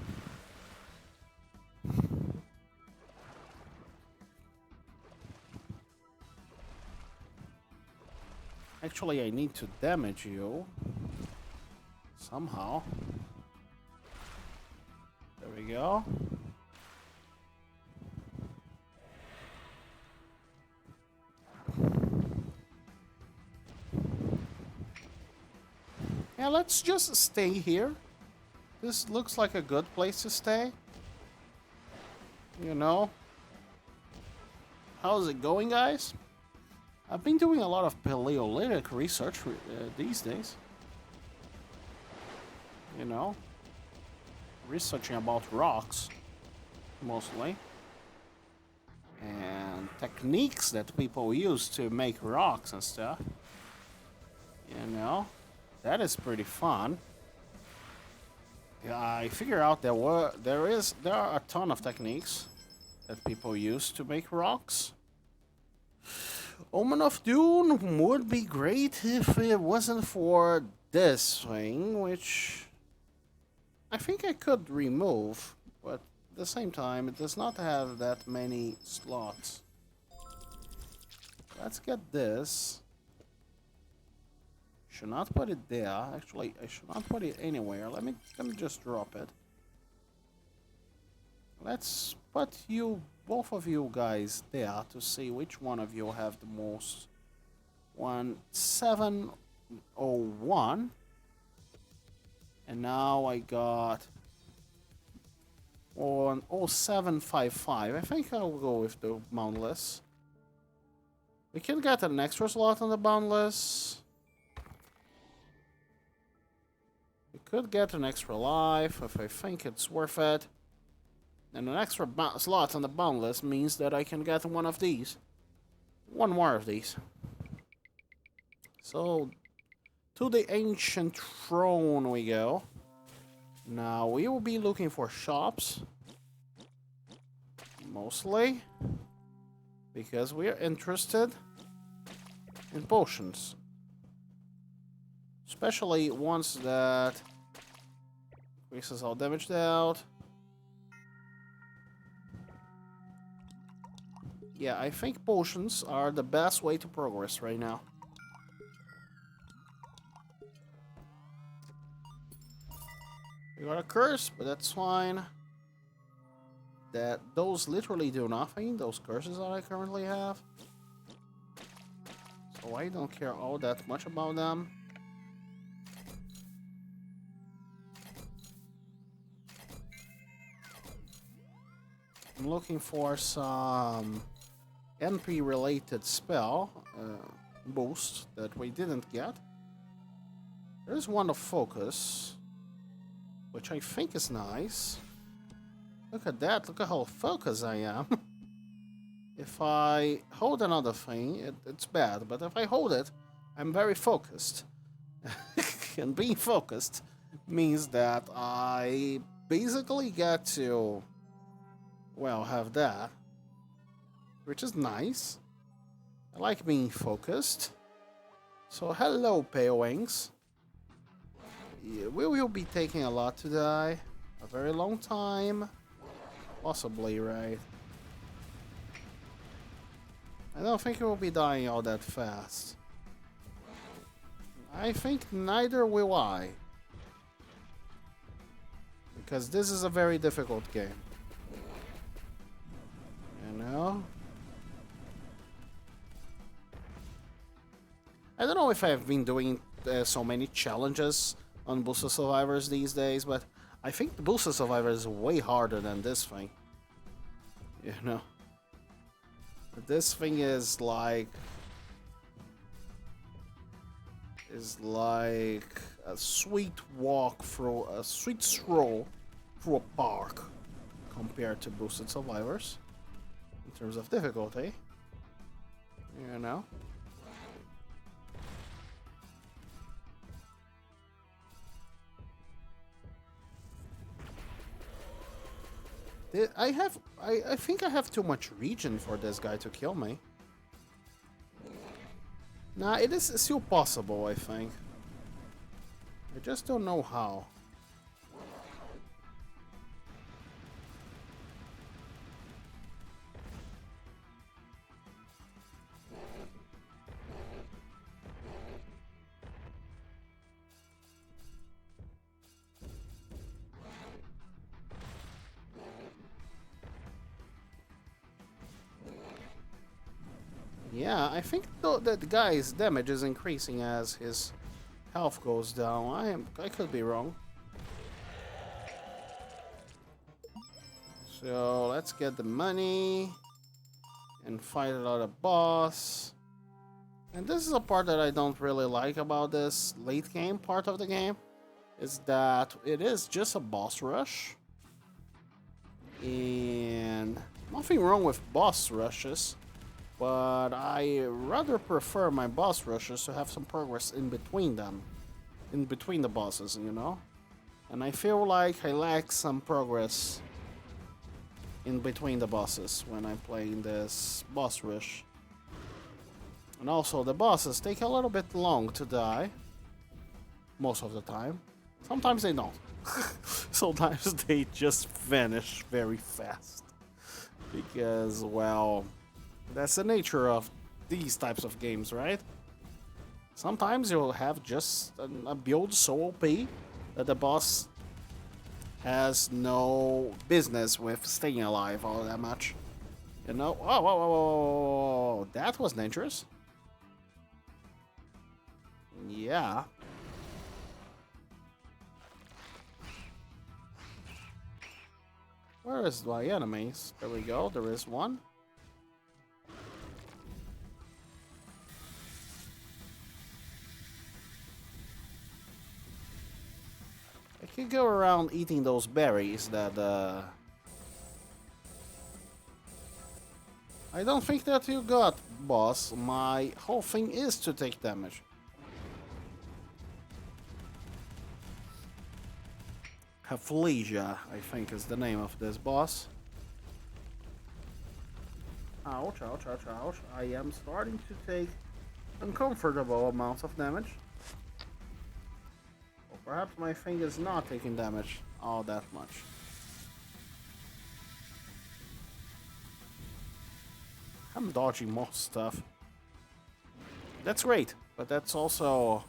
Actually, I need to damage you. Somehow. There we go. Yeah, let's just stay here. This looks like a good place to stay. You know, how's it going, guys? I've been doing a lot of Paleolithic research these days. You know, researching about rocks, mostly. And techniques that people use to make rocks and stuff. You know, that is pretty fun. Yeah, I figure out there are a ton of techniques that people use to make rocks. Omen of Doom would be great if it wasn't for this thing, which I think I could remove, but at the same time, it does not have that many slots. Let's get this. Should not put it there. Actually, I should not put it anywhere. Let me just drop it. Let's put both of you guys there to see which one of you have the most. 1701. And now I got 0755. I think I'll go with the boundless. We can get an extra slot on the boundless. We could get an extra life if I think it's worth it. And an extra slot on the boundless means that I can get one of these. One more of these. So, to the ancient throne we go. Now, we will be looking for shops. Mostly. Because we are interested in potions. Especially ones that increases our damage dealt. Yeah, I think potions are the best way to progress right now. We got a curse, but that's fine. Those literally do nothing, those curses that I currently have. So I don't care all that much about them. I'm looking for some NP related spell boost that we didn't get. There's one of focus, which I think is nice. Look at that, look at how focused I am. If I hold another thing, it's bad, but if I hold it, I'm very focused. And being focused means that I basically get to, well, have that, which is nice. I like being focused. So hello, Pale Wings. Yeah, we will be taking a lot to die. A very long time. Possibly, right? I don't think it will be dying all that fast. I think neither will I. Because this is a very difficult game. You know? I don't know if I've been doing so many challenges on Boosted Survivors these days, but I think the Boosted Survivor is way harder than this thing. You know? This thing is like a sweet walk through a sweet stroll through a park compared to Boosted Survivors in terms of difficulty. You know? I think I have too much region for this guy to kill me. Nah, it is still possible, I think. I just don't know how. Yeah, I think though that the guy's damage is increasing as his health goes down. I could be wrong. So let's get the money. and fight another boss. And this is a part that I don't really like about this late game part of the game, is that it is just a boss rush. And nothing wrong with boss rushes, but I rather prefer my boss rushes to have some progress in between them, in between the bosses, you know? And I feel like I lack some progress in between the bosses when I'm playing this boss rush. And also the bosses take a little bit long to die, most of the time. Sometimes they don't. Sometimes they just vanish very fast. Because, well, that's the nature of these types of games, right? Sometimes you'll have just a build so OP that the boss has no business with staying alive all that much. You know? Whoa, whoa, whoa, whoa, whoa. That was dangerous. Yeah. Where is my enemies? There we go, there is one. I could go around eating those berries that, I don't think that you got, boss. My whole thing is to take damage. Haflesia, I think is the name of this boss. Ouch, ouch, ouch, ouch. I am starting to take uncomfortable amounts of damage. Or perhaps my thing is not taking damage all that much. I'm dodging most stuff. That's great, but that's also...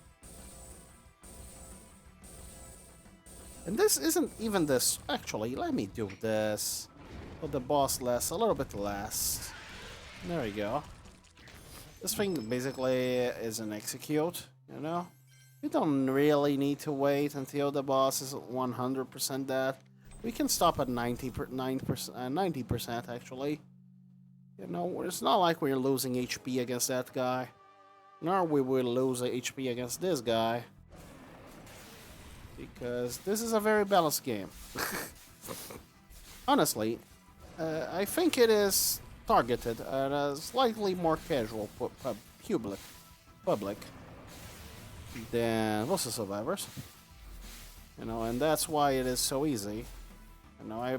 And this isn't even this. Actually, let me do this. Put the boss less, a little bit less. There we go. This thing basically is an execute, you know? We don't really need to wait until the boss is 100% dead. We can stop at 90% actually. You know, it's not like we're losing HP against that guy. Nor we will lose HP against this guy. Because this is a very balanced game. Honestly, I think it is targeted at a slightly more casual public than most of Survivors. You know, and that's why it is so easy. You know, I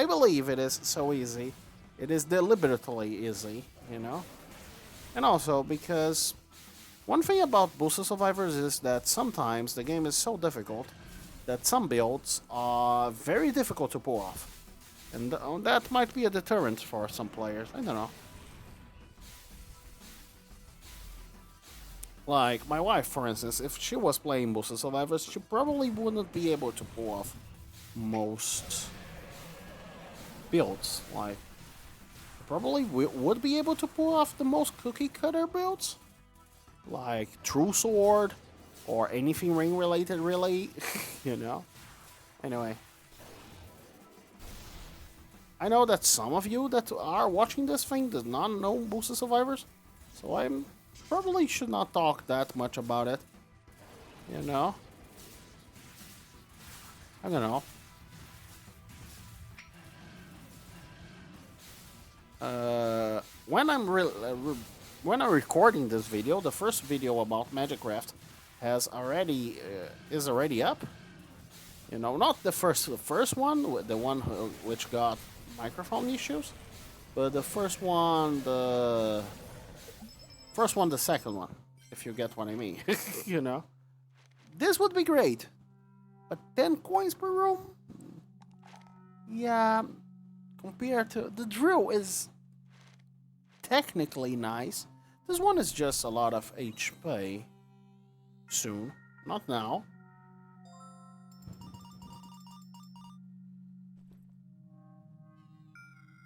believe it is so easy. It is deliberately easy, you know? And also because one thing about Boosted Survivors is that sometimes the game is so difficult that some builds are very difficult to pull off. And that might be a deterrent for some players. I don't know. Like, my wife, for instance, if she was playing Boosted Survivors, she probably wouldn't be able to pull off most builds. Like, probably would be able to pull off the most cookie-cutter builds. Like, True Sword, or anything ring related, really. You know? Anyway. I know that some of you that are watching this thing does not know Boosted Survivors. So I probably should not talk that much about it. You know? I don't know. When I'm recording this video, the first video about Magicraft is already up. You know, not the first one, the one which got microphone issues, but the second one, if you get what I mean. You know, this would be great, but 10 coins per room, yeah. Compared to the drill is technically nice. This one is just a lot of HP. Soon, not now.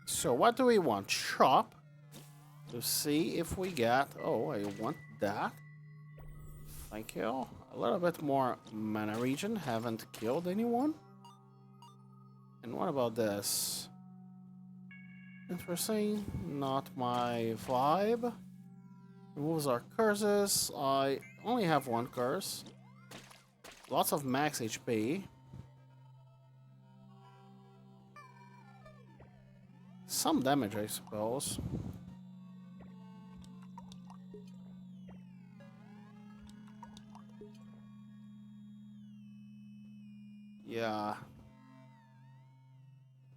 So what do we want? Shop. To see if we get... Oh, I want that. Thank you. A little bit more mana regen. Haven't killed anyone. And what about this? Interesting. Not my vibe. Removes our curses. I only have one curse. Lots of max HP. Some damage, I suppose. Yeah.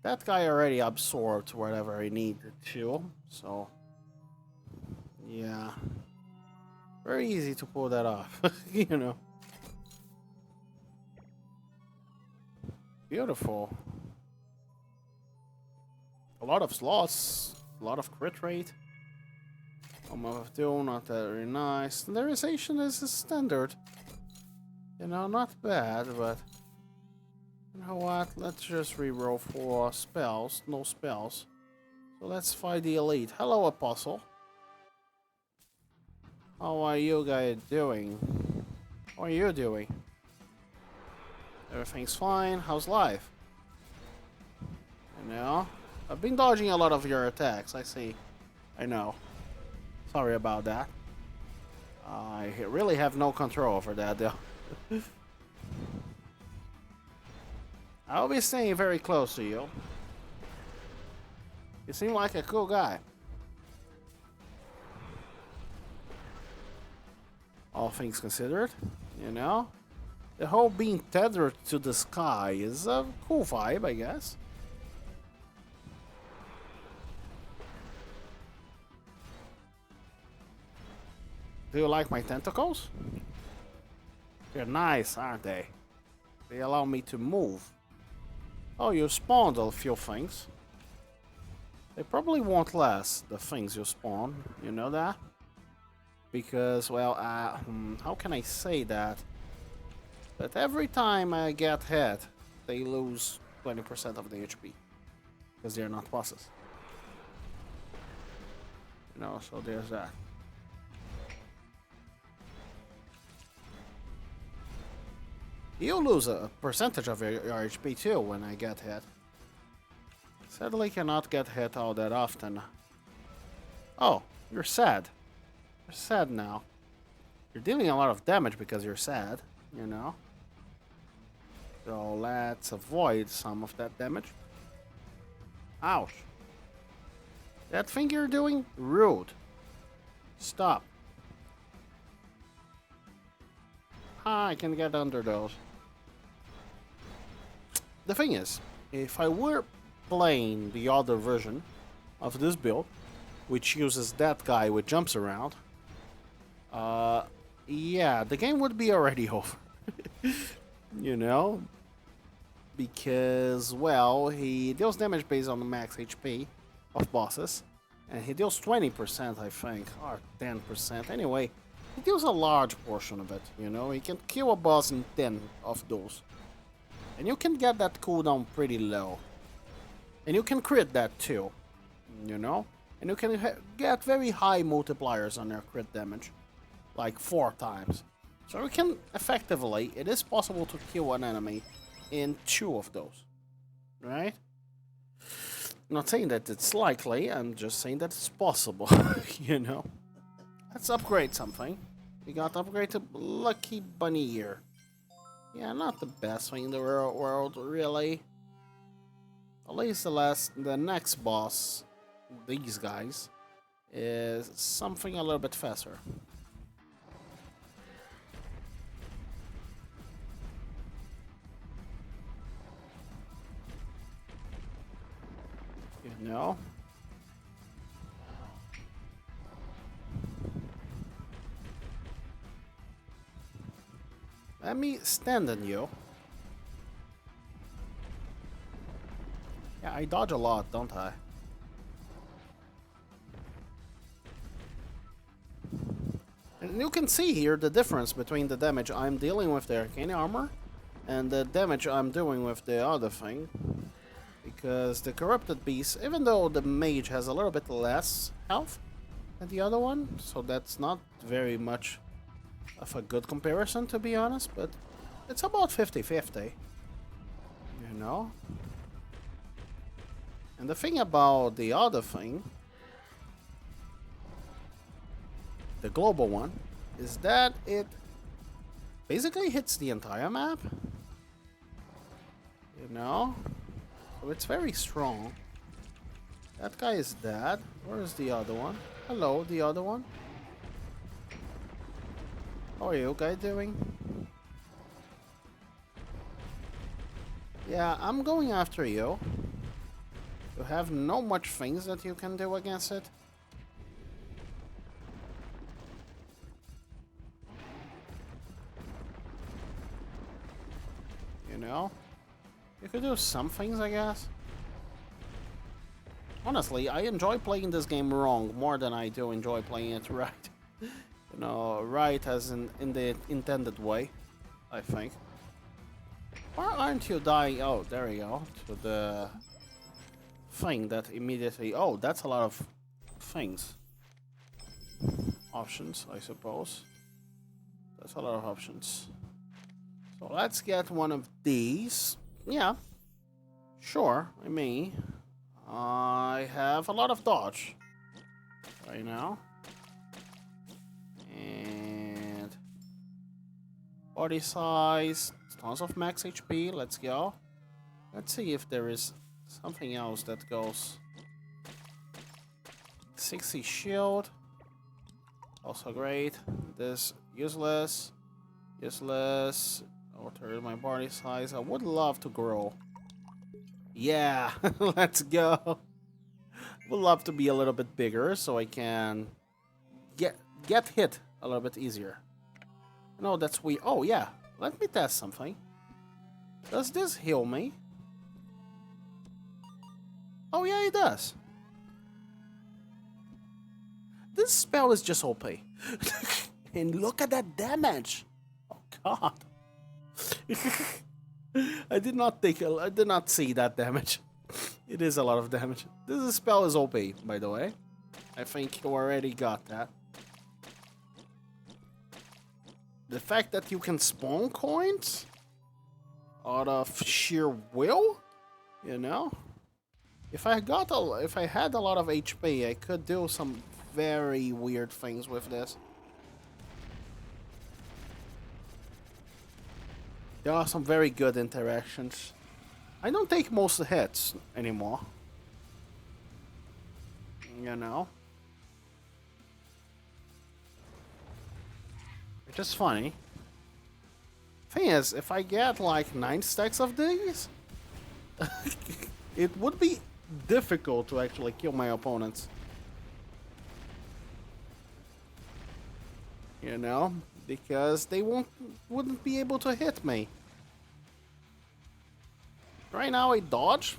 That guy already absorbed whatever he needed to, so... Yeah. Very easy to pull that off, you know. Beautiful. A lot of slots, a lot of crit rate. Of doom, not that very nice. Standardization is a standard. You know, not bad, but... You know what? Let's just reroll for spells. No spells. So let's fight the elite. Hello, Apostle. How are you guys doing? How are you doing? Everything's fine. How's life? You know? I've been dodging a lot of your attacks, I see. I know. Sorry about that. I really have no control over that, though. I'll be staying very close to you. You seem like a cool guy. All things considered, you know? The whole being tethered to the sky is a cool vibe, I guess. Do you like my tentacles? They're nice, aren't they? They allow me to move. Oh, you spawned a few things. They probably won't last, the things you spawn. You know that? Because, well, how can I say that? But every time I get hit, they lose 20% of the HP. Because they're not bosses. You know, so there's that. You lose a percentage of your HP too when I get hit. Sadly cannot get hit all that often. Oh, you're sad. You're sad now. You're dealing a lot of damage because you're sad, you know. So let's avoid some of that damage. Ouch. That thing you're doing? Rude. Stop. I can get under those. The thing is, if I were playing the other version of this build, which uses that guy with jumps around, yeah, the game would be already over. You know? Because, well, he deals damage based on the max HP of bosses, and he deals 20%, I think, or 10%. Anyway, he deals a large portion of it, you know? He can kill a boss in 10 of those. And you can get that cooldown pretty low. And you can crit that too, you know? And you can get very high multipliers on your crit damage. Like 4 times. So you can effectively, it is possible to kill an enemy in 2 of those. Right? Not saying that it's likely, I'm just saying that it's possible, you know? Let's upgrade something. We got to upgrade to Lucky Bunny Ear. Yeah, not the best thing in the world, really. At least the next boss, these guys, is something a little bit faster. You know? Let me stand on you. Yeah, I dodge a lot, don't I? And you can see here the difference between the damage I'm dealing with the arcane armor and the damage I'm doing with the other thing. Because the corrupted beast, even though the mage has a little bit less health than the other one, so that's not very much of a good comparison, to be honest, but it's about 50-50. You know? And the thing about the other thing, the global one, is that it basically hits the entire map. You know? So it's very strong. That guy is dead. Where is the other one? Hello, the other one. How are you guys doing? Yeah, I'm going after you. You have no much things that you can do against it. You know? You could do some things, I guess. Honestly, I enjoy playing this game wrong more than I do enjoy playing it right. You know, right as in the intended way, I think. Why aren't you dying? Oh, there you go. To the thing that immediately... Oh, that's a lot of things. Options, I suppose. That's a lot of options. So let's get one of these. Yeah. Sure, I mean... I have a lot of dodge right now. And body size, tons of max HP, let's go. Let's see if there is something else that goes. 60 shield, also great. This useless, useless. Alter my body size. I would love to grow. Yeah, let's go. Would love to be a little bit bigger so I can get hit a little bit easier. No, that's weird. Oh yeah, let me test something. Does this heal me? Oh yeah, it does. This spell is just OP. And look at that damage. Oh god. I did not see that damage. It is a lot of damage. This spell is OP, by the way. I think you already got that. The fact that you can spawn coins out of sheer will, you know? If I had a lot of HP, I could do some very weird things with this. There are some very good interactions. I don't take most of the hits anymore. You know? Which is funny. Thing is, if I get like 9 stacks of these, it would be difficult to actually kill my opponents. You know? Because they wouldn't be able to hit me. Right now I dodge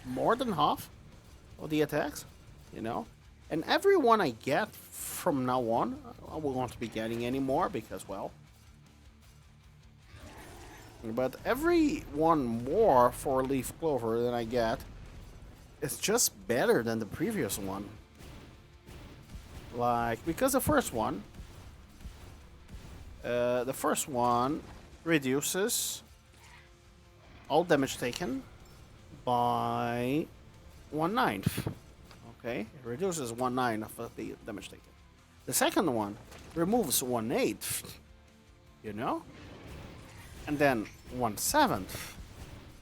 more than half of the attacks, you know? And every one I get from now on, I won't be getting any more because, well... But every one more for Leaf Clover that I get is just better than the previous one. Like, because the first one reduces all damage taken by 1/9. Okay, it reduces 1/9 of the damage taken. The second one removes 1/8. You know, and then 1/7.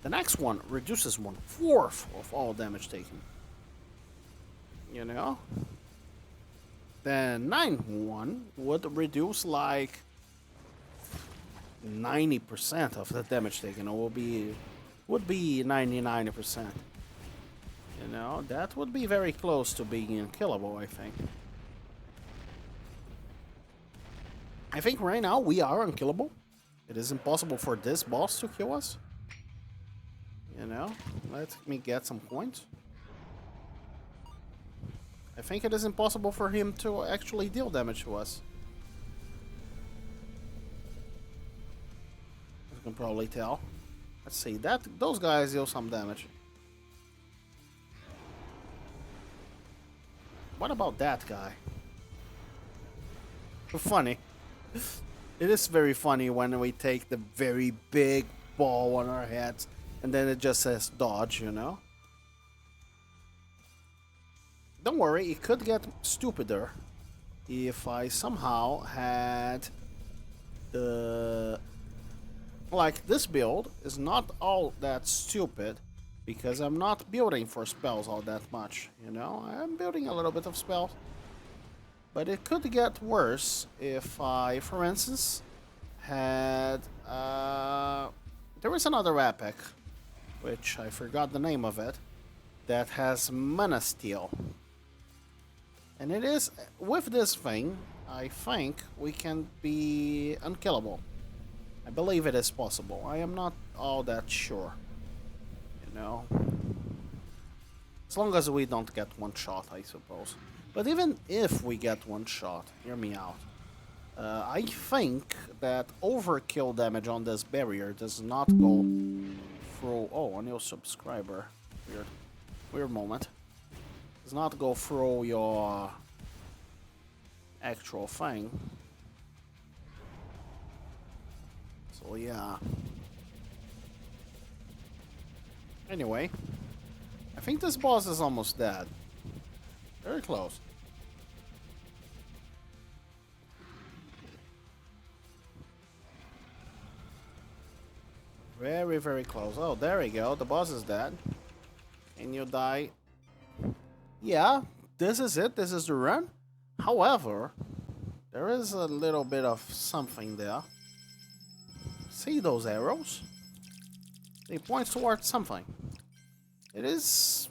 The next one reduces 1/4 of all damage taken. You know, then 9/1 would reduce like 90% of the damage taken. It would be 99%. You know, that would be very close to being unkillable, I think. I think right now we are unkillable. It is impossible for this boss to kill us. You know, let me get some points. I think it is impossible for him to actually deal damage to us. As you can probably tell. Let's see, those guys deal some damage. What about that guy? Funny. It is very funny when we take the very big ball on our heads and then it just says dodge, you know? don't worry, it could get stupider if I somehow had the... Like, this build is not all that stupid because I'm not building for spells all that much, you know? I'm building a little bit of spells. But it could get worse if I, for instance, had... there is another epic, which I forgot the name of it, that has Mana Steel. And it is, with this thing, I think we can be unkillable. I believe it is possible. I am not all that sure. You know? As long as we don't get one shot, I suppose. But even if we get one shot, hear me out. I think that overkill damage on this barrier does not go through... Oh, a new subscriber. Weird moment. Does not go through your actual thing. So yeah. Anyway, I think this boss is almost dead. Very close. Very, very close. Oh, there we go. The boss is dead. Can you die? Yeah, this is it. This is the run. However, there is a little bit of something there. See those arrows? They point towards something. It is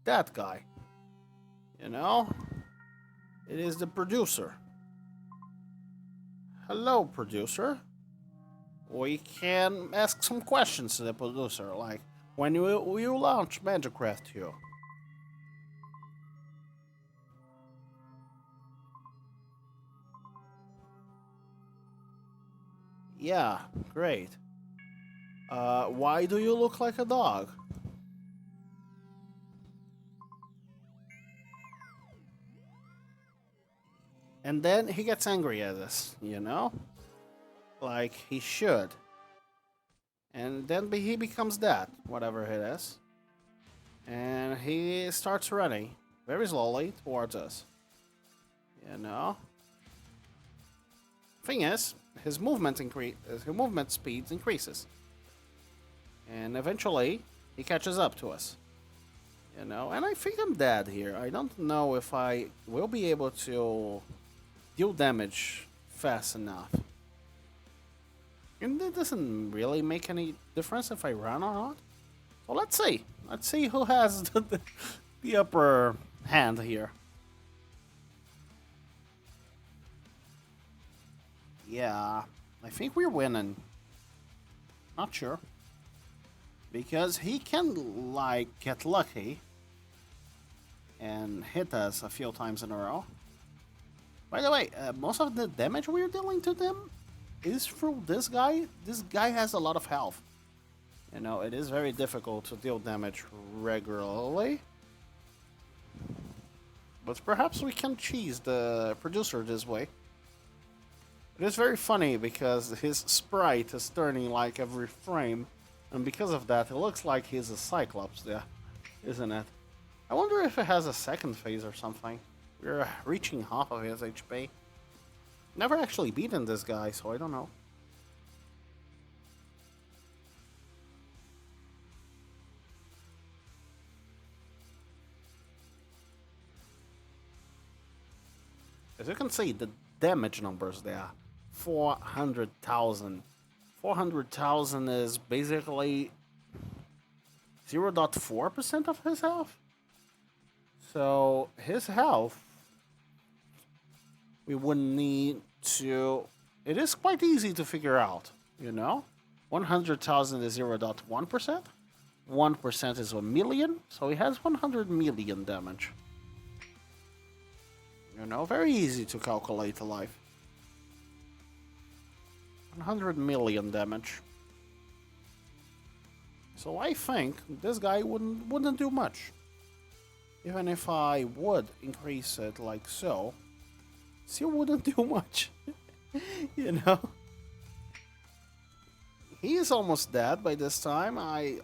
that guy. You know? It is the producer. Hello, producer. We can ask some questions to the producer, like, when will you launch Magicraft here? Yeah, great. Why do you look like a dog? And then he gets angry at us, you know? Like he should. And then he becomes that, whatever it is. And he starts running very slowly towards us. You know? Thing is, his movement speed increases. And eventually, he catches up to us. You know, and I think I'm dead here. I don't know if I will be able to deal damage fast enough. And it doesn't really make any difference if I run or not. So let's see. Let's see who has the upper hand here. Yeah, I think we're winning. Not sure. Because he can, like, get lucky and hit us a few times in a row. By the way, most of the damage we're dealing to them is through this guy. This guy has a lot of health. You know, it is very difficult to deal damage regularly. But perhaps we can cheese the producer this way. It is very funny because his sprite is turning like every frame. And because of that, it looks like he's a Cyclops there, isn't it? I wonder if it has a second phase or something. We're reaching half of his HP. Never actually beaten this guy, so I don't know. As you can see, the damage numbers there, 400,000. 400,000 is basically 0.4% of his health. So his health, we wouldn't need to... It is quite easy to figure out, you know? 100,000 is 0.1%. 1% is 1 million, so he has 100 million damage. You know, very easy to calculate the life. 100 million damage. So I think this guy wouldn't do much. Even if I would increase it like so, still wouldn't do much. You know? He is almost dead by this time. I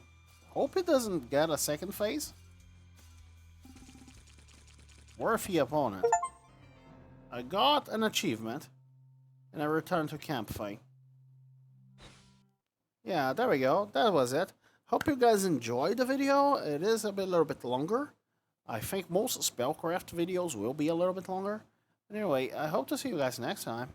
hope he doesn't get a second phase. Worthy opponent. I got an achievement, and I returned to campfire. Yeah, there we go. That was it. Hope you guys enjoyed the video. It is a little bit longer. I think most spellcraft videos will be a little bit longer. Anyway, I hope to see you guys next time.